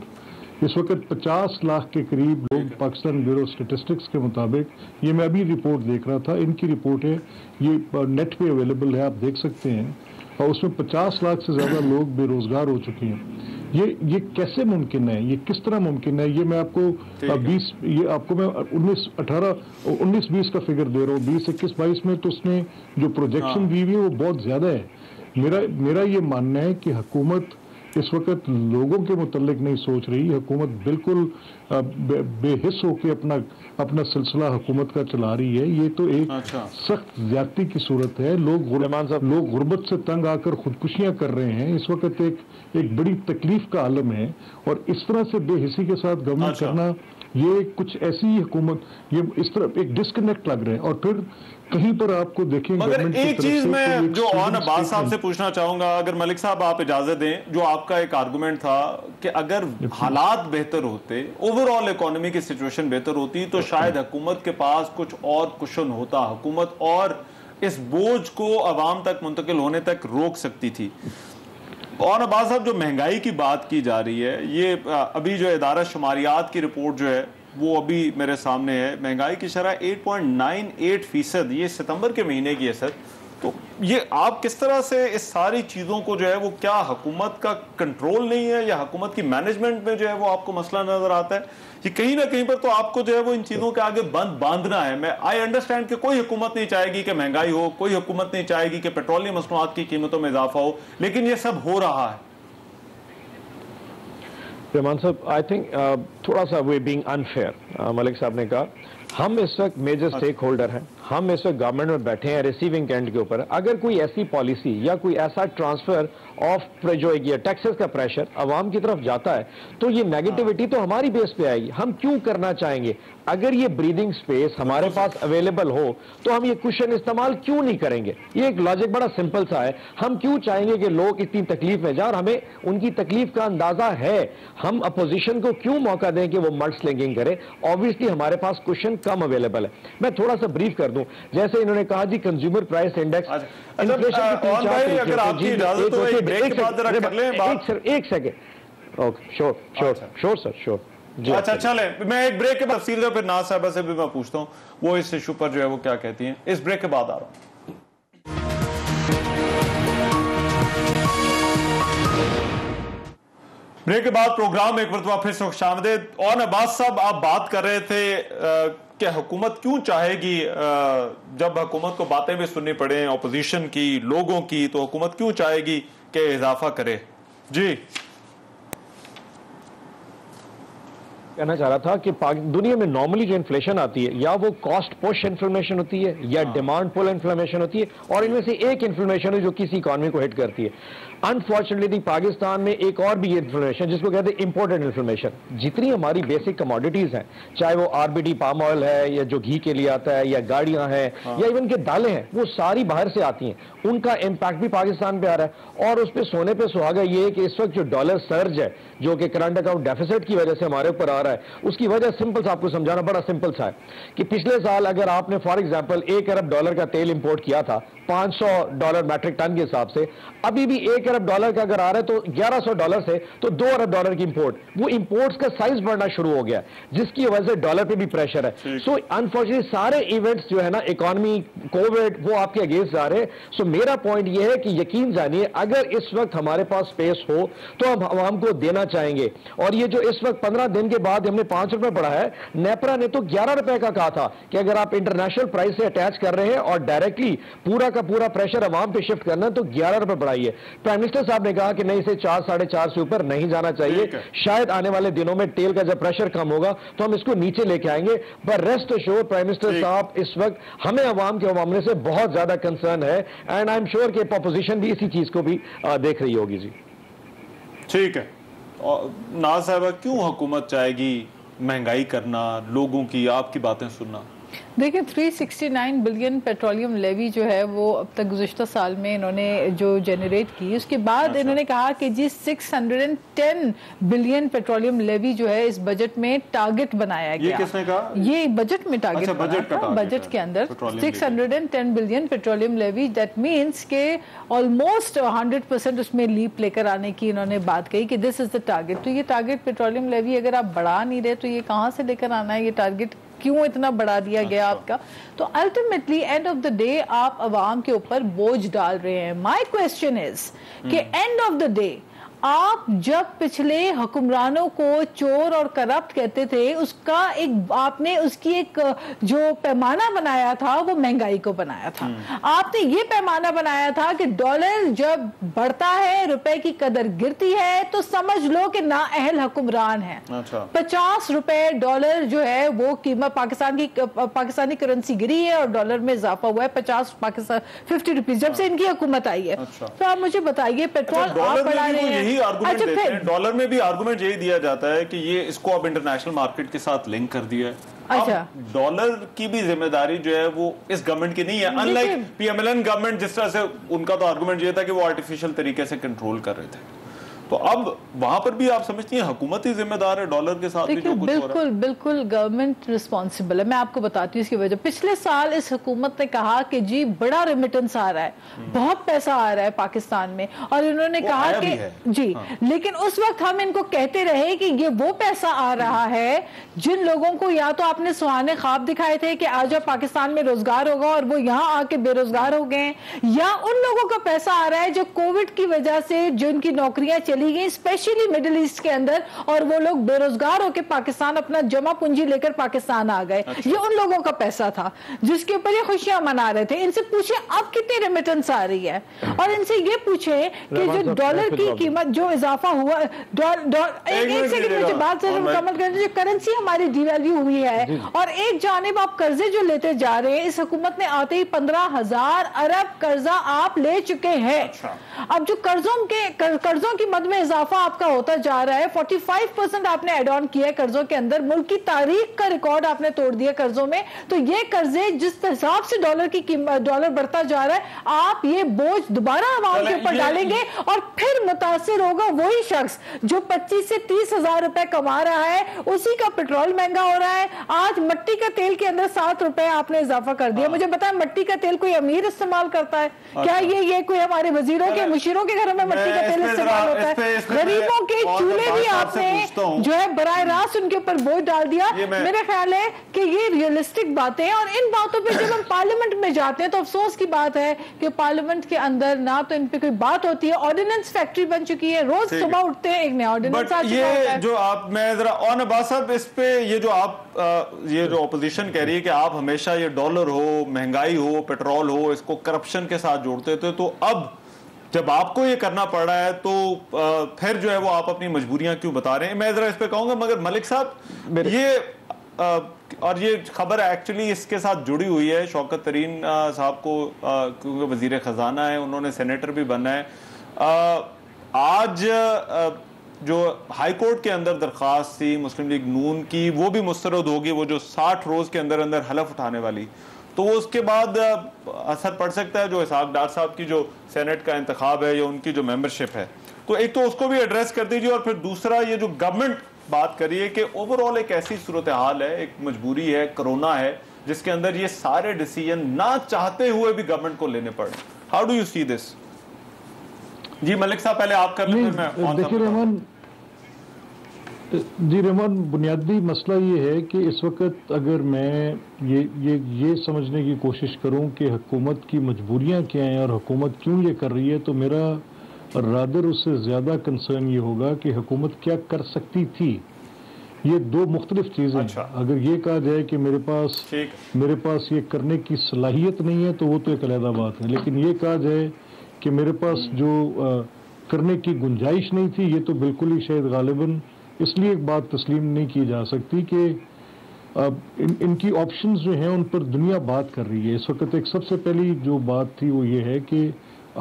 इस वक्त 50 लाख के करीब लोग, पाकिस्तान ब्यूरो स्टेटिस्टिक्स के मुताबिक, ये मैं अभी रिपोर्ट देख रहा था, इनकी रिपोर्ट है, ये नेट पे अवेलेबल है, आप देख सकते हैं, और उसमें 50 लाख से ज्यादा लोग बेरोजगार हो चुके हैं। ये कैसे मुमकिन है, ये किस तरह मुमकिन है? ये मैं आपको 19-20 का फिगर दे रहा हूँ। 20-21-22 में तो उसने जो प्रोजेक्शन दी हुई है वो बहुत ज्यादा है। मेरा ये मानना है कि हुकूमत इस वक्त लोगों के मुतल्लिक नहीं सोच रही। हुकूमत बिल्कुल बेहिस होकर अपना सिलसिला हुकूमत का चला रही है। ये तो एक सख्त ज्यादती की सूरत है। लोग गुर्बत से तंग आकर खुदकुशियां कर रहे हैं। इस वक्त एक बड़ी तकलीफ का आलम है, और इस तरह से बेहिसी के साथ गवर्नमेंट करना, ये कुछ ऐसी हुकूमत, ये इस तरह एक डिस्कनेक्ट लग रहा है। और फिर कहीं पर आपको देखें, मगर एक चीज मैं जो ऑन अब्बास साहब से पूछना चाहूंगा, अगर मलिक साहब आप इजाजत दें, जो आपका एक आर्गुमेंट था कि अगर हालात बेहतर होते, ओवरऑल इकोनॉमी की सिचुएशन बेहतर होती, तो शायद हुकूमत के पास कुछ और कुशन होता, हुकूमत और इस बोझ को अवाम तक मुंतकिल होने तक रोक सकती थी। और अब्बास साहब, जो महंगाई की बात की जा रही है, ये अभी जो इदारा शुमारियात की रिपोर्ट जो है वो अभी मेरे सामने है, महंगाई की शरह 8.98%, ये सितंबर के महीने की है सर। तो ये आप किस तरह से इस सारी चीज़ों को जो है वो, क्या हुकूमत का कंट्रोल नहीं है या हुकूमत की मैनेजमेंट में जो है वो आपको मसला नजर आता है? ये कहीं ना कहीं पर तो आपको जो है वो इन चीज़ों के आगे बांधना है। मैं आई अंडरस्टैंड कि कोई हुकूमत नहीं चाहेगी कि महंगाई हो, कोई हुकूमत नहीं चाहेगी कि पेट्रोलियम मसनूआत की कीमतों में इजाफा हो, लेकिन ये सब हो रहा है। रहमान साहब, आई थिंक थोड़ा सा वे बीइंग अनफेयर, मलिक साहब ने कहा हम इस वक्त मेजर स्टेक होल्डर हैं, हम इस वक्त गवर्नमेंट में बैठे हैं रिसीविंग एंड के ऊपर। अगर कोई ऐसी पॉलिसी या कोई ऐसा ट्रांसफर ऑफ जो टैक्सेस का प्रेशर अवाम की तरफ जाता है, तो ये नेगेटिविटी तो हमारी बेस पे आएगी। हम क्यों करना चाहेंगे? अगर ये ब्रीदिंग स्पेस हमारे पास अवेलेबल हो तो हम ये क्वेश्चन इस्तेमाल क्यों नहीं करेंगे? ये एक लॉजिक बड़ा सिंपल सा है। हम क्यों चाहेंगे कि लोग इतनी तकलीफ में जाए, और हमें उनकी तकलीफ का अंदाजा है। हम अपोजिशन को क्यों मौका दें कि वो मड स्लिंगिंग करे? ऑब्वियसली हमारे पास क्वेश्चन कम अवेलेबल है। मैं थोड़ा सा ब्रीफ कर दूं, जैसे इन्होंने कहा जी कंज्यूमर प्राइस इंडेक्स, एक second, okay sure sir sure. अच्छा चले, मैं एक ब्रेक के बाद तफसील फिर नाज साहबा से भी मैं पूछता हूँ वो इस इशू पर जो है वो क्या कहती हैं। इस ब्रेक के बाद आ रहा हूँ। ब्रेक के बाद प्रोग्राम एक मरतबा फिर से खुशामदीद। और अब्बास साहब, आप बात कर रहे थे कि हुकूमत क्यों चाहेगी, जब हुकूमत को बातें भी सुननी पड़े अपोजिशन की, लोगों की, तो हुकूमत क्यों चाहेगी कि इजाफा करे? जी कहना चाह रहा था कि दुनिया में नॉर्मली जो इन्फ्लेशन आती है, या वो कॉस्ट पुश इन्फ्लेशन होती है या डिमांड पुल इन्फ्लेशन होती है, और इनमें से एक इन्फ्लेशन है जो किसी इकॉनमी को हिट करती है। अनफॉर्चुनेटली पाकिस्तान में एक और भी इन्फ्लेशन जिसको कहते हैं इंपोर्टेड इन्फ्लेशन, जितनी हमारी बेसिक कमोडिटीज हैं, चाहे वो आरबीडी पाम ऑयल है या जो घी के लिए आता है या गाड़ियां हैं या इवन के दालें हैं, वो सारी बाहर से आती हैं, उनका इम्पैक्ट भी पाकिस्तान पे आ रहा है। और उस पे सोने पे सुहागा ये है कि इस वक्त जो डॉलर सर्ज है जो कि करंट अकाउंट डेफिसिट की वजह से हमारे ऊपर आ रहा है, उसकी वजह सिंपल सा आपको समझाना बड़ा सिंपल सा है कि पिछले साल अगर आपने फॉर एग्जांपल 1 अरब डॉलर का तेल इंपोर्ट किया था $500 मैट्रिक टन के हिसाब से, अभी भी 1 अरब डॉलर का अगर आ रहा है तो $1100 से तो 2 अरब डॉलर की इंपोर्ट, वो इंपोर्ट्स का साइज बढ़ना शुरू हो गया जिसकी वजह से डॉलर पे भी प्रेशर है। सो अनफॉर्चुनेटली सारे इवेंट्स जो है ना, इकोनॉमी, कोविड, वो आपके अगेंस्ट जा रहे हैं। सो मेरा पॉइंट ये है कि यकीन जानिए अगर इस वक्त हमारे पास स्पेस हो तो हम आवाम को देना चाहेंगे। और ये जो इस वक्त 15 दिन के बाद हमने 5 रुपए बढ़ा है, नेपरा ने तो 11 रुपए का कहा था कि अगर आप इंटरनेशनल प्राइस से अटैच कर रहे हैं और डायरेक्टली पूरा का पूरा प्रेशर अवाम पे शिफ्ट करना है तो 11 रुपए बढ़ाइए। प्राइम मिनिस्टर साहब ने कहा कि नहीं, इसे 4, 4.5 से ऊपर नहीं जाना चाहिए। शायद आने वाले दिनों में तेल का जब प्रेशर कम होगा तो हम इसको नीचे लेके आएंगे। पर रेस्ट एश्योर्ड प्राइम मिनिस्टर साहब इस वक्त हमें अवाम के मामले से बहुत ज्यादा कंसर्न है एंड आई एम श्योर कि अपोजिशन भी इसी चीज को भी देख रही होगी। जी ठीक है। नाज साहब, क्यों हुकूमत चाहेगी महंगाई करना, लोगों की आपकी बातें सुनना? देखिए 369 बिलियन पेट्रोलियम लेवी जो है वो अब तक गुज़िश्ता साल में इन्होंने जो जनरेट की, उसके बाद इन्होंने कहा कि जी 610 बिलियन पेट्रोलियम लेवी जो है इस बजट में टारगेट बनाया गया। ये किसने कहा? ये बजट में टारगेट बजट के अंदर 610 billion petroleum levy. That means के ऑलमोस्ट 100% उसमें लीप लेकर आने की इन्होंने बात कही कि दिस इज द टारगेट। तो ये टारगेट पेट्रोलियम लेवी अगर आप बढ़ा नहीं रहे तो ये कहाँ से लेकर आना है? ये टारगेट क्यों इतना बढ़ा दिया गया आपका? तो ultimately end of the day आप अवाम के ऊपर बोझ डाल रहे हैं। माय क्वेश्चन इज कि एंड ऑफ द डे आप जब पिछले हुक्मरानों को चोर और करप्ट कहते थे, उसका एक आपने उसकी एक जो पैमाना बनाया था वो महंगाई को बनाया था। आपने ये पैमाना बनाया था कि डॉलर जब बढ़ता है, रुपए की कदर गिरती है तो समझ लो कि नाअहल हुक्मरान है। 50 रुपए डॉलर जो है वो कीमत पाकिस्तानी करेंसी गिरी है और डॉलर में इजाफा हुआ है 50 रुपीज जब से इनकी हुकूमत आई है। तो आप मुझे बताइए, पेट्रोल आप बढ़ा रहे हैं। आर्गुमेंट देते हैं, डॉलर में भी आर्गुमेंट यही दिया जाता है कि ये इसको अब इंटरनेशनल मार्केट के साथ लिंक कर दिया है। अच्छा, डॉलर की भी जिम्मेदारी जो है वो इस गवर्नमेंट की नहीं है, अनलाइक पीएमएलएन गवर्नमेंट जिस तरह से उनका तो आर्गुमेंट ये था कि वो आर्टिफिशियल तरीके से कंट्रोल कर रहे थे। तो अब वहां पर भी आप समझती हैं हुकूमत ही जिम्मेदार है डॉलर के साथ भी जो कुछ हो रहा है? बिल्कुल गवर्नमेंट रिस्पॉन्सिबल है। मैं आपको बताती हूँ इसकी वजह। पिछले साल इस हुकूमत ने कहा कि जी बड़ा रेमिटेंस आ रहा है, बहुत पैसा आ रहा है पाकिस्तान में, और इन्होंने कहा कि जी लेकिन उस वक्त हम इनको कहते रहे कि ये वो पैसा आ रहा है जिन लोगों को या तो आपने सुहाने ख्वाब दिखाए थे कि आज अब पाकिस्तान में रोजगार होगा और वो यहाँ आके बेरोजगार हो गए, या उन लोगों का पैसा आ रहा है जो कोविड की वजह से जिनकी नौकरियां चली गई स्पेशली मिडिल ईस्ट के अंदर और वो लोग बेरोजगार होकर पाकिस्तान अपना जमा पूंजी लेकर पाकिस्तान आ गए। ये उन लोगों का पैसा था जिसके ऊपर ये खुशियां मना रहे थे। इनसे पूछे अब कितनी रेमिटेंस आ रही है, और इनसे ये पूछे कि जो डॉलर की कीमत जो इजाफा हुआ, एक सेकंड मुझे बात से मुकम्मल करने, जो करेंसी हमारी डिवैल्यू हुई है और एक जानिब आप कर्जे जो लेते जा रहे हैं, इस हुकूमत ने आते ही 15,000 अरब कर्जा आप ले चुके हैं। अब जो कर्जों की मद में इजाफा आपका होता जा रहा है, 45% आपने एड ऑन किया है कर्जों के अंदर, मुल्क की तारीख का रिकॉर्ड आपने तोड़ दिया कर्जों में। तो ये कर्जे जिस हिसाब से डॉलर बढ़ता जा रहा है, आप ये बोझ दोबारा आवाम के ऊपर डालेंगे और फिर मुतासिर होगा वही शख्स जो 25 से 30 हजार रुपए कमा रहा है, उसी का पेट्रोल महंगा हो रहा है। आज मट्टी का तेल के अंदर 7 रुपए आपने इजाफा कर दिया। मुझे बताया मट्टी का तेल कोई अमीर इस्तेमाल करता है क्या? ये कोई हमारे वजीरों के मुशीरों के घरों में मट्टी का तेल इस्तेमाल होता है? गरीबों के चूल्हे भी आपने जो है बराह रास्त उनके ऊपर बोझ डाल दिया। मेरा ख्याल है कि ये रियलिस्टिक बातें हैं, और इन बातों पे जब हम पार्लियामेंट में जाते हैं तो अफसोस की बात है कि पार्लियामेंट के अंदर ना तो इन पे कोई बात होती है। ऑर्डिनेंस फैक्ट्री बन चुकी है, रोज सुबह उठते हैं एक नया ऑर्डिनेंस आ चुका है। जो आप, मैं जरा और अब्बास साहब इस पे ये जो ऑपोजिशन कह रही है कि आप हमेशा ये डॉलर हो, महंगाई हो, पेट्रोल हो, इसको करप्शन के साथ जोड़ते थे, तो अब जब आपको ये करना पड़ रहा है तो फिर जो है वो आप अपनी मजबूरियां क्यों बता रहे हैं? मैं जरा इस पे कहूंगा, मगर मलिक साहब ये और ये खबर एक्चुअली इसके साथ जुड़ी हुई है, शौकत तरीन साहब को, क्योंकि वजीर खजाना है, उन्होंने सेनेटर भी बनना है, آج جو ہائی کورٹ کے اندر درخواست تھی مسلم لیگ نون کی وہ بھی مسترد ہوگی, وہ جو 60 روز کے اندر اندر حلف اٹھانے والی, تو وہ اس کے بعد اثر پڑ سکتا ہے جو اسحاق ڈار صاحب کی جو سینٹ کا انتخاب ہے یا ان کی جو ممبرشپ ہے. تو ایک تو اس کو بھی ایڈریس کر دیجیے, اور پھر دوسرا یہ جو گورنمنٹ بات کریے کہ اوور آل ایک ایسی صورتحال ہے, ایک مجبوری ہے, کرونا ہے, جس کے اندر یہ سارے ڈیسیژن نہ چاہتے ہوئے بھی گورنمنٹ کو لینے پڑے. ہاؤ ڈو یو سی دس؟ جی ملک صاحب پہلے آپ کر لیں, دیکھیے رحمان جی رحمان, بنیادی مسئلہ یہ ہے کہ اس وقت اگر میں یہ سمجھنے کی کوشش کروں کہ حکومت کی مجبوریاں کیا ہیں اور حکومت کیوں یہ کر رہی ہے, تو میرا رادر اس سے زیادہ کنسرن یہ ہوگا کہ حکومت کیا کر سکتی تھی. یہ دو مختلف چیزیں ہیں. اگر یہ کہا جائے کہ میرے پاس یہ کرنے کی صلاحیت نہیں ہے تو وہ تو ایک علیحدہ بات ہے, لیکن یہ کہا جائے کہ میرے پاس جو کرنے کی گنجائش نہیں تھی, یہ تو بالکل ہی شاید غالباً اس لیے ایک بات تسلیم نہیں کی جا سکتی کہ ان کی آپشنز جو ہیں ان پر دنیا بات کر رہی ہے اس وقت. ایک سب سے پہلی جو بات تھی وہ یہ ہے کہ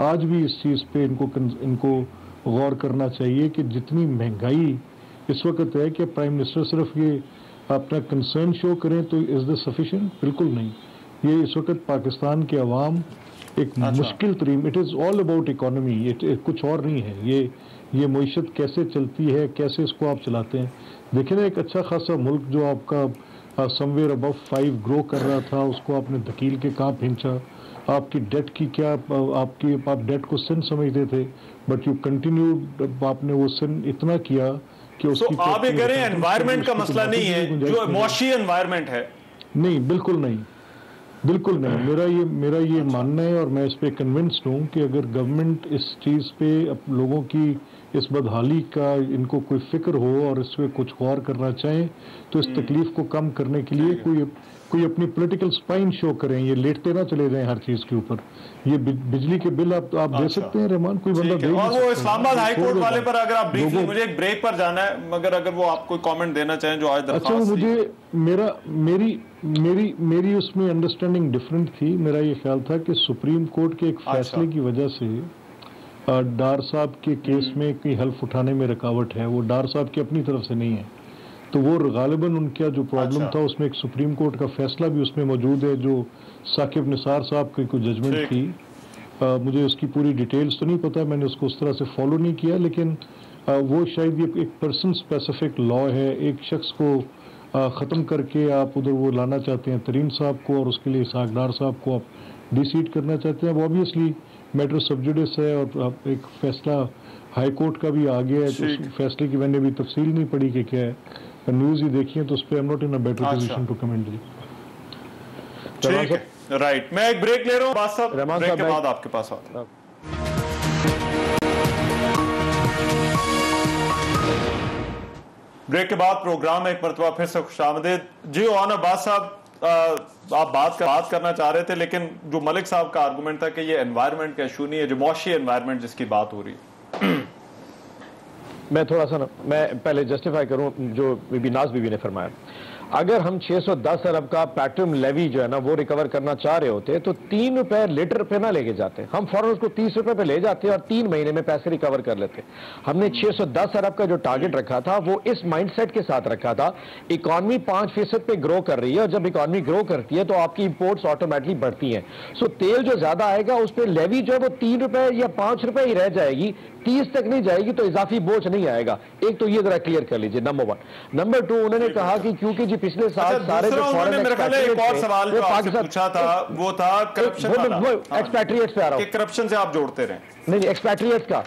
آج بھی اس چیز پہ ان کو غور کرنا چاہیے کہ جتنی مہنگائی اس وقت ہے کہ پرائم منسٹر صرف یہ اپنا کنسرن شو کریں تو از دا سفیشینٹ؟ بالکل نہیں. یہ اس وقت پاکستان کے عوام ایک مشکل ترین, it is all about economy, کچھ اور نہیں ہے. یہ معیشت کیسے چلتی ہے, کیسے اس کو آپ چلاتے ہیں. دیکھیں نا, ایک اچھا خاصا ملک جو آپ کا سم ویئر ابو 5 گرو کر رہا تھا, اس کو آپ نے دھکیل کے کہاں پھینچا. آپ کی ڈیٹ کی کیا, آپ ڈیٹ کو سن سمجھتے تھے, بٹ یو کنٹینیو, آپ نے وہ سن اتنا کیا کہ اس کی آپ یہ کریں انوائرمنٹ کا مسئلہ نہیں ہے, جو معاشی انوائرمنٹ ہے. نہیں, بالکل نہیں, بالکل نہیں. میرا یہ ماننا ہے اور میں اس پہ کنونسڈ ہوں کہ اگر گورنمنٹ اس چیز پہ لوگوں کی اس بدحالی کا ان کو کوئی فکر ہو اور اس پہ کچھ غور کرنا چاہیں تو اس تکلیف کو کم کرنے کے لیے کوئی اپنی پولیٹیکل سپائن شو کریں. یہ لیٹتے نہ چلے جائیں ہر چیز کے اوپر. یہ بجلی کے بل آپ دے سکتے ہیں رحمان, کوئی بندہ دے. اور وہ اسلام آباد ہائی کورٹ والے پر اگر آپ بریفلی, مجھے ایک بریک پر جانا ہے, مگر اگر وہ آپ کوئی کامنٹ دینا چاہیں جو آج درخواست. اچھا, میری اس میں انڈرسٹینڈنگ ڈفرینٹ تھی. میرا یہ خیال تھا کہ سپریم کورٹ کے ایک فیصلے کی وجہ سے ڈار صاحب کے کیس میں کوئی حلف اٹھانے میں رکاوٹ ہے, وہ ڈار صاحب کی اپنی طرف سے نہیں ہے. تو وہ غالباً ان کا جو پرابلم تھا اس میں ایک سپریم کورٹ کا فیصلہ بھی اس میں موجود ہے جو ثاقب نثار صاحب کی کوئی ججمنٹ تھی. مجھے اس کی پوری ڈیٹیلز تو نہیں پتا, میں نے اس کو اس طرح سے فالو نہیں کیا, لیکن وہ شاید یہ ایک پرسن اسپیسیفک لا ہے. ایک شخص کو ختم کر کے آپ ادھر وہ لانا چاہتے ہیں ترین صاحب کو, اور اس کے لیے اسحاق ڈار صاحب کو آپ ڈی سیٹ کرنا چاہتے ہیں. وہ obviously میٹر سب جوڈس ہے, اور ایک فیصلہ ہائی کورٹ کا بھی آ گیا ہے. تو اس فیصلے کی میں نے بھی تفصیل نہیں پڑھی کہ کیا ہے, نیوز ہی دیکھی ہے, تو اس پہ I'm not in a better position to comment. ٹھیک ہے, رائٹ. میں ایک بریک لے رہا ہوں, باز صاحب بریک کے بعد آپ کے پاس آتا ہوں. بریک کے بعد پروگرام میں ایک مرتبہ پھر سے خوش آمدید. جی آنر باز صاحب, آپ بات کرنا چاہ رہے تھے, لیکن جو ملک صاحب کا آرگومنٹ تھا کہ یہ انوائرمنٹ کا ایشو نہیں ہے, جو معاشی انوائرمنٹ جس کی بات ہو رہی ہے. میں تھوڑا سا میں پہلے جسٹیفائی کروں جو بی بی ناز بی بی نے فرمایا. اگر ہم 610 ارب کا پیٹرولیم لیوی جو ہے نا وہ ریکور کرنا چاہ رہے ہوتے تو 3 روپے لیٹر پہ نہ لے کے جاتے, ہم فوراً اس کو 30 روپے پہ لے جاتے اور 3 مہینے میں پیسے ریکور کر لیتے. ہم نے 610 ارب کا جو ٹارگٹ رکھا تھا وہ اس مائنڈ سیٹ کے ساتھ رکھا تھا, اکانومی 5% پہ گرو کر رہی ہے, اور جب اکانومی گرو کرتی ہے تو آپ کی امپورٹس آٹومیٹلی بڑھتی ہیں. سو تیل جو زیادہ آئے گا اس پہ لیوی جو ہے وہ 3 روپے یا 5 روپے ہی رہ جائے گی, 30 تک نہیں جائے گی, تو اضافی بوجھ نہیں آئے گا. ایک تو یہ ذرا کلیئر کر لیجئے, نمبر 1. نمبر 2, انہوں نے کہا کہ کیونکہ جی پچھلے سال سارے جو فورن ایکسپیٹریٹس پہ آ رہا ہوں, کرپشن سے آپ جوڑتے رہیں. نہیں, ایکسپیٹریٹس کا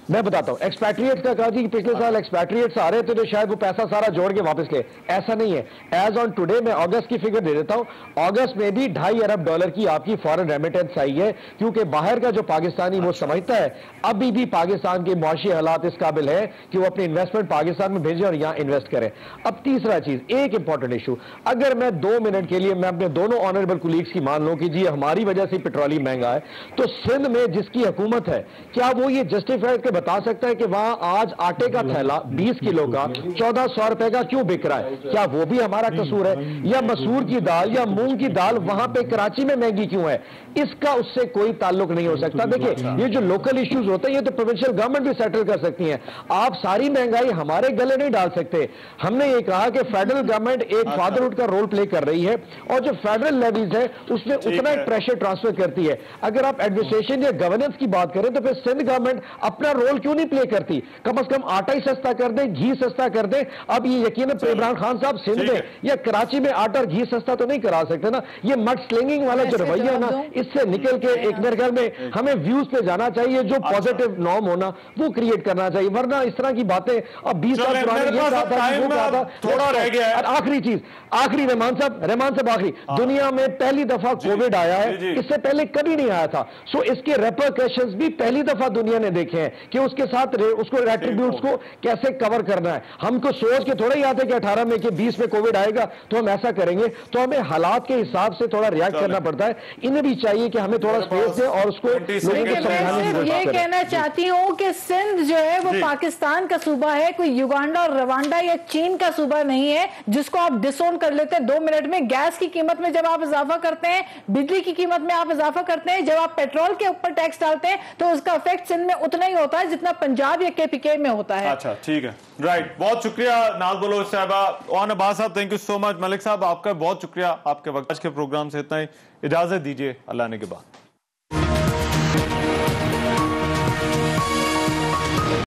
میں بتاتا ہوں. ایکسپیٹریٹس کا کہا جی کہ پچھلے سال ایکسپیٹریٹس آ رہے تھے تو شاید وہ پیسہ سارا جوڑ کے واپس لے. ایسا نہیں ہے. ایز آن ٹوڈے میں اگست کی فگر دے دیتا ہوں, اگست میں بھی $2.5 ارب کی آپ کی فورن ریمیٹنس آئی ہے, کیونکہ باہر کا جو پاکستانی وہ سمجھتا ہے ابھی بھی پاکستان کے معاشی حالات اس قابل ہے کہ وہ اپنی انویسٹمنٹ پاکستان میں بھیجیں اور یہاں انویسٹ کریں. اب تیسرا چیز, ایک امپورٹنٹ ایشو, اگر میں 2 منٹ کے لیے میں اپنے دونوں آنریبل کولیگز کی مان لوں کہ جی ہماری وجہ سے پیٹرولیم مہنگا ہے, تو سندھ میں جس کی حکومت ہے کیا وہ یہ جسٹیفائی کہ بتا سکتا ہے کہ وہاں آج آٹے کا تھیلا 20 کلو کا 1400 روپے کا کیوں بک رہا ہے؟ کیا وہ بھی ہمارا قصور ہے؟ یا مسور کی دال یا مونگ کی دال وہاں پہ کراچی میں مہنگی کیوں ہے؟ اس کا اس سے کوئی تعلق نہیں ہو سکتا. دیکھیں یہ جو لوکل ایشوز ہوتے ہیں یہ تو پروونشل گورنمنٹ بھی سیٹل کر سکتی ہیں. آپ ساری مہنگائی ہمارے گلے نہیں ڈال سکتے. ہم نے یہ کہا کہ فیڈرل گورنمنٹ ایک فادرہڈ کا رول پلے کر رہی ہے اور جو فیڈرل لیویز ہے اس میں اتنا ایک پریشر ٹرانسفر کرتی ہے. اگر آپ ایڈمنسٹریشن یا گورننس کی بات کریں تو پھر سندھ گورنمنٹ اپنا رول کیوں نہیں پلے کرتی؟ کم از کم آٹا ہی سستا کر دیں, گھی سستا کر دیں. اب یہ یقیناً عمران خان صاحب سندھ میں یا کراچی میں آٹا اور گھی سستا تو نہیں کرا سکتے نا. یہ مڈ سلنگنگ والا جو رویہ ہے نا اس سے نکل کے ایک میرے خیال میں ہمیں ویوز پہ جانا چاہیے, جو پازیٹیو نارم ہونا وہ کریٹ کرنا چاہیے, ورنہ اس طرح کی باتیں اب 20 سال پرانے یہ کہا تھا تھوڑا رہ گیا ہے. آخری چیز, آخری رحمان صاحب آخری, دنیا میں پہلی دفعہ کووڈ آیا ہے, اس سے پہلے کبھی نہیں آیا تھا. سو اس کے ریپرکیشنز بھی پہلی دفعہ دنیا نے دیکھے ہیں کہ اس کے ساتھ اس کو ایٹریبیوٹس کو کیسے کور کرنا ہے. ہم کو سوچ کے تھوڑا ہی آتے کہ 18 میں کہ 20 میں کووڈ آئے گا تو ہم ایسا کریں گے. تو ہمیں حالات کے حساب سے تھوڑا ریاکٹ کرنا پڑتا ہے. انہیں بھی چاہیے کہ ہمیں تھوڑا سپیس دیں اور اس کو لوگوں کو سمجھانے کی کوشش کریں. یہ کہنا چاہتی ہوں کہ سندھ جو ہے وہ پاکستان کا صوبہ ہے, کوئی یوگانڈا اور روانڈا یا چین کا صوبہ نہیں ہے جس کو آپ ڈس اون کر لیتے ہیں 2 منٹ میں. گیس کی قیمت میں جب آپ اضافہ کرتے ہیں, بجلی کی قیمت میں آپ اضافہ کرتے ہیں, جب آپ پیٹرول کے اوپر ٹیکس ڈالتے ہیں تو اس کا افیکٹ سندھ میں اتنا ہی ہوتا ہے جتنا پنجاب یا KPK میں ہوتا ہے. اچھا ٹھیک ہے, رائٹ. بہت شکریہ ناز بلوچ صاحبہ. اوان عباس صاحب تھینک یو سو مچ. ملک صاحب آپ کا بہت شکریہ, آپ کے وقت. آج کے پروگرام سے اتنا ہی, اجازت دیجیے, اللہ نے کے بعد.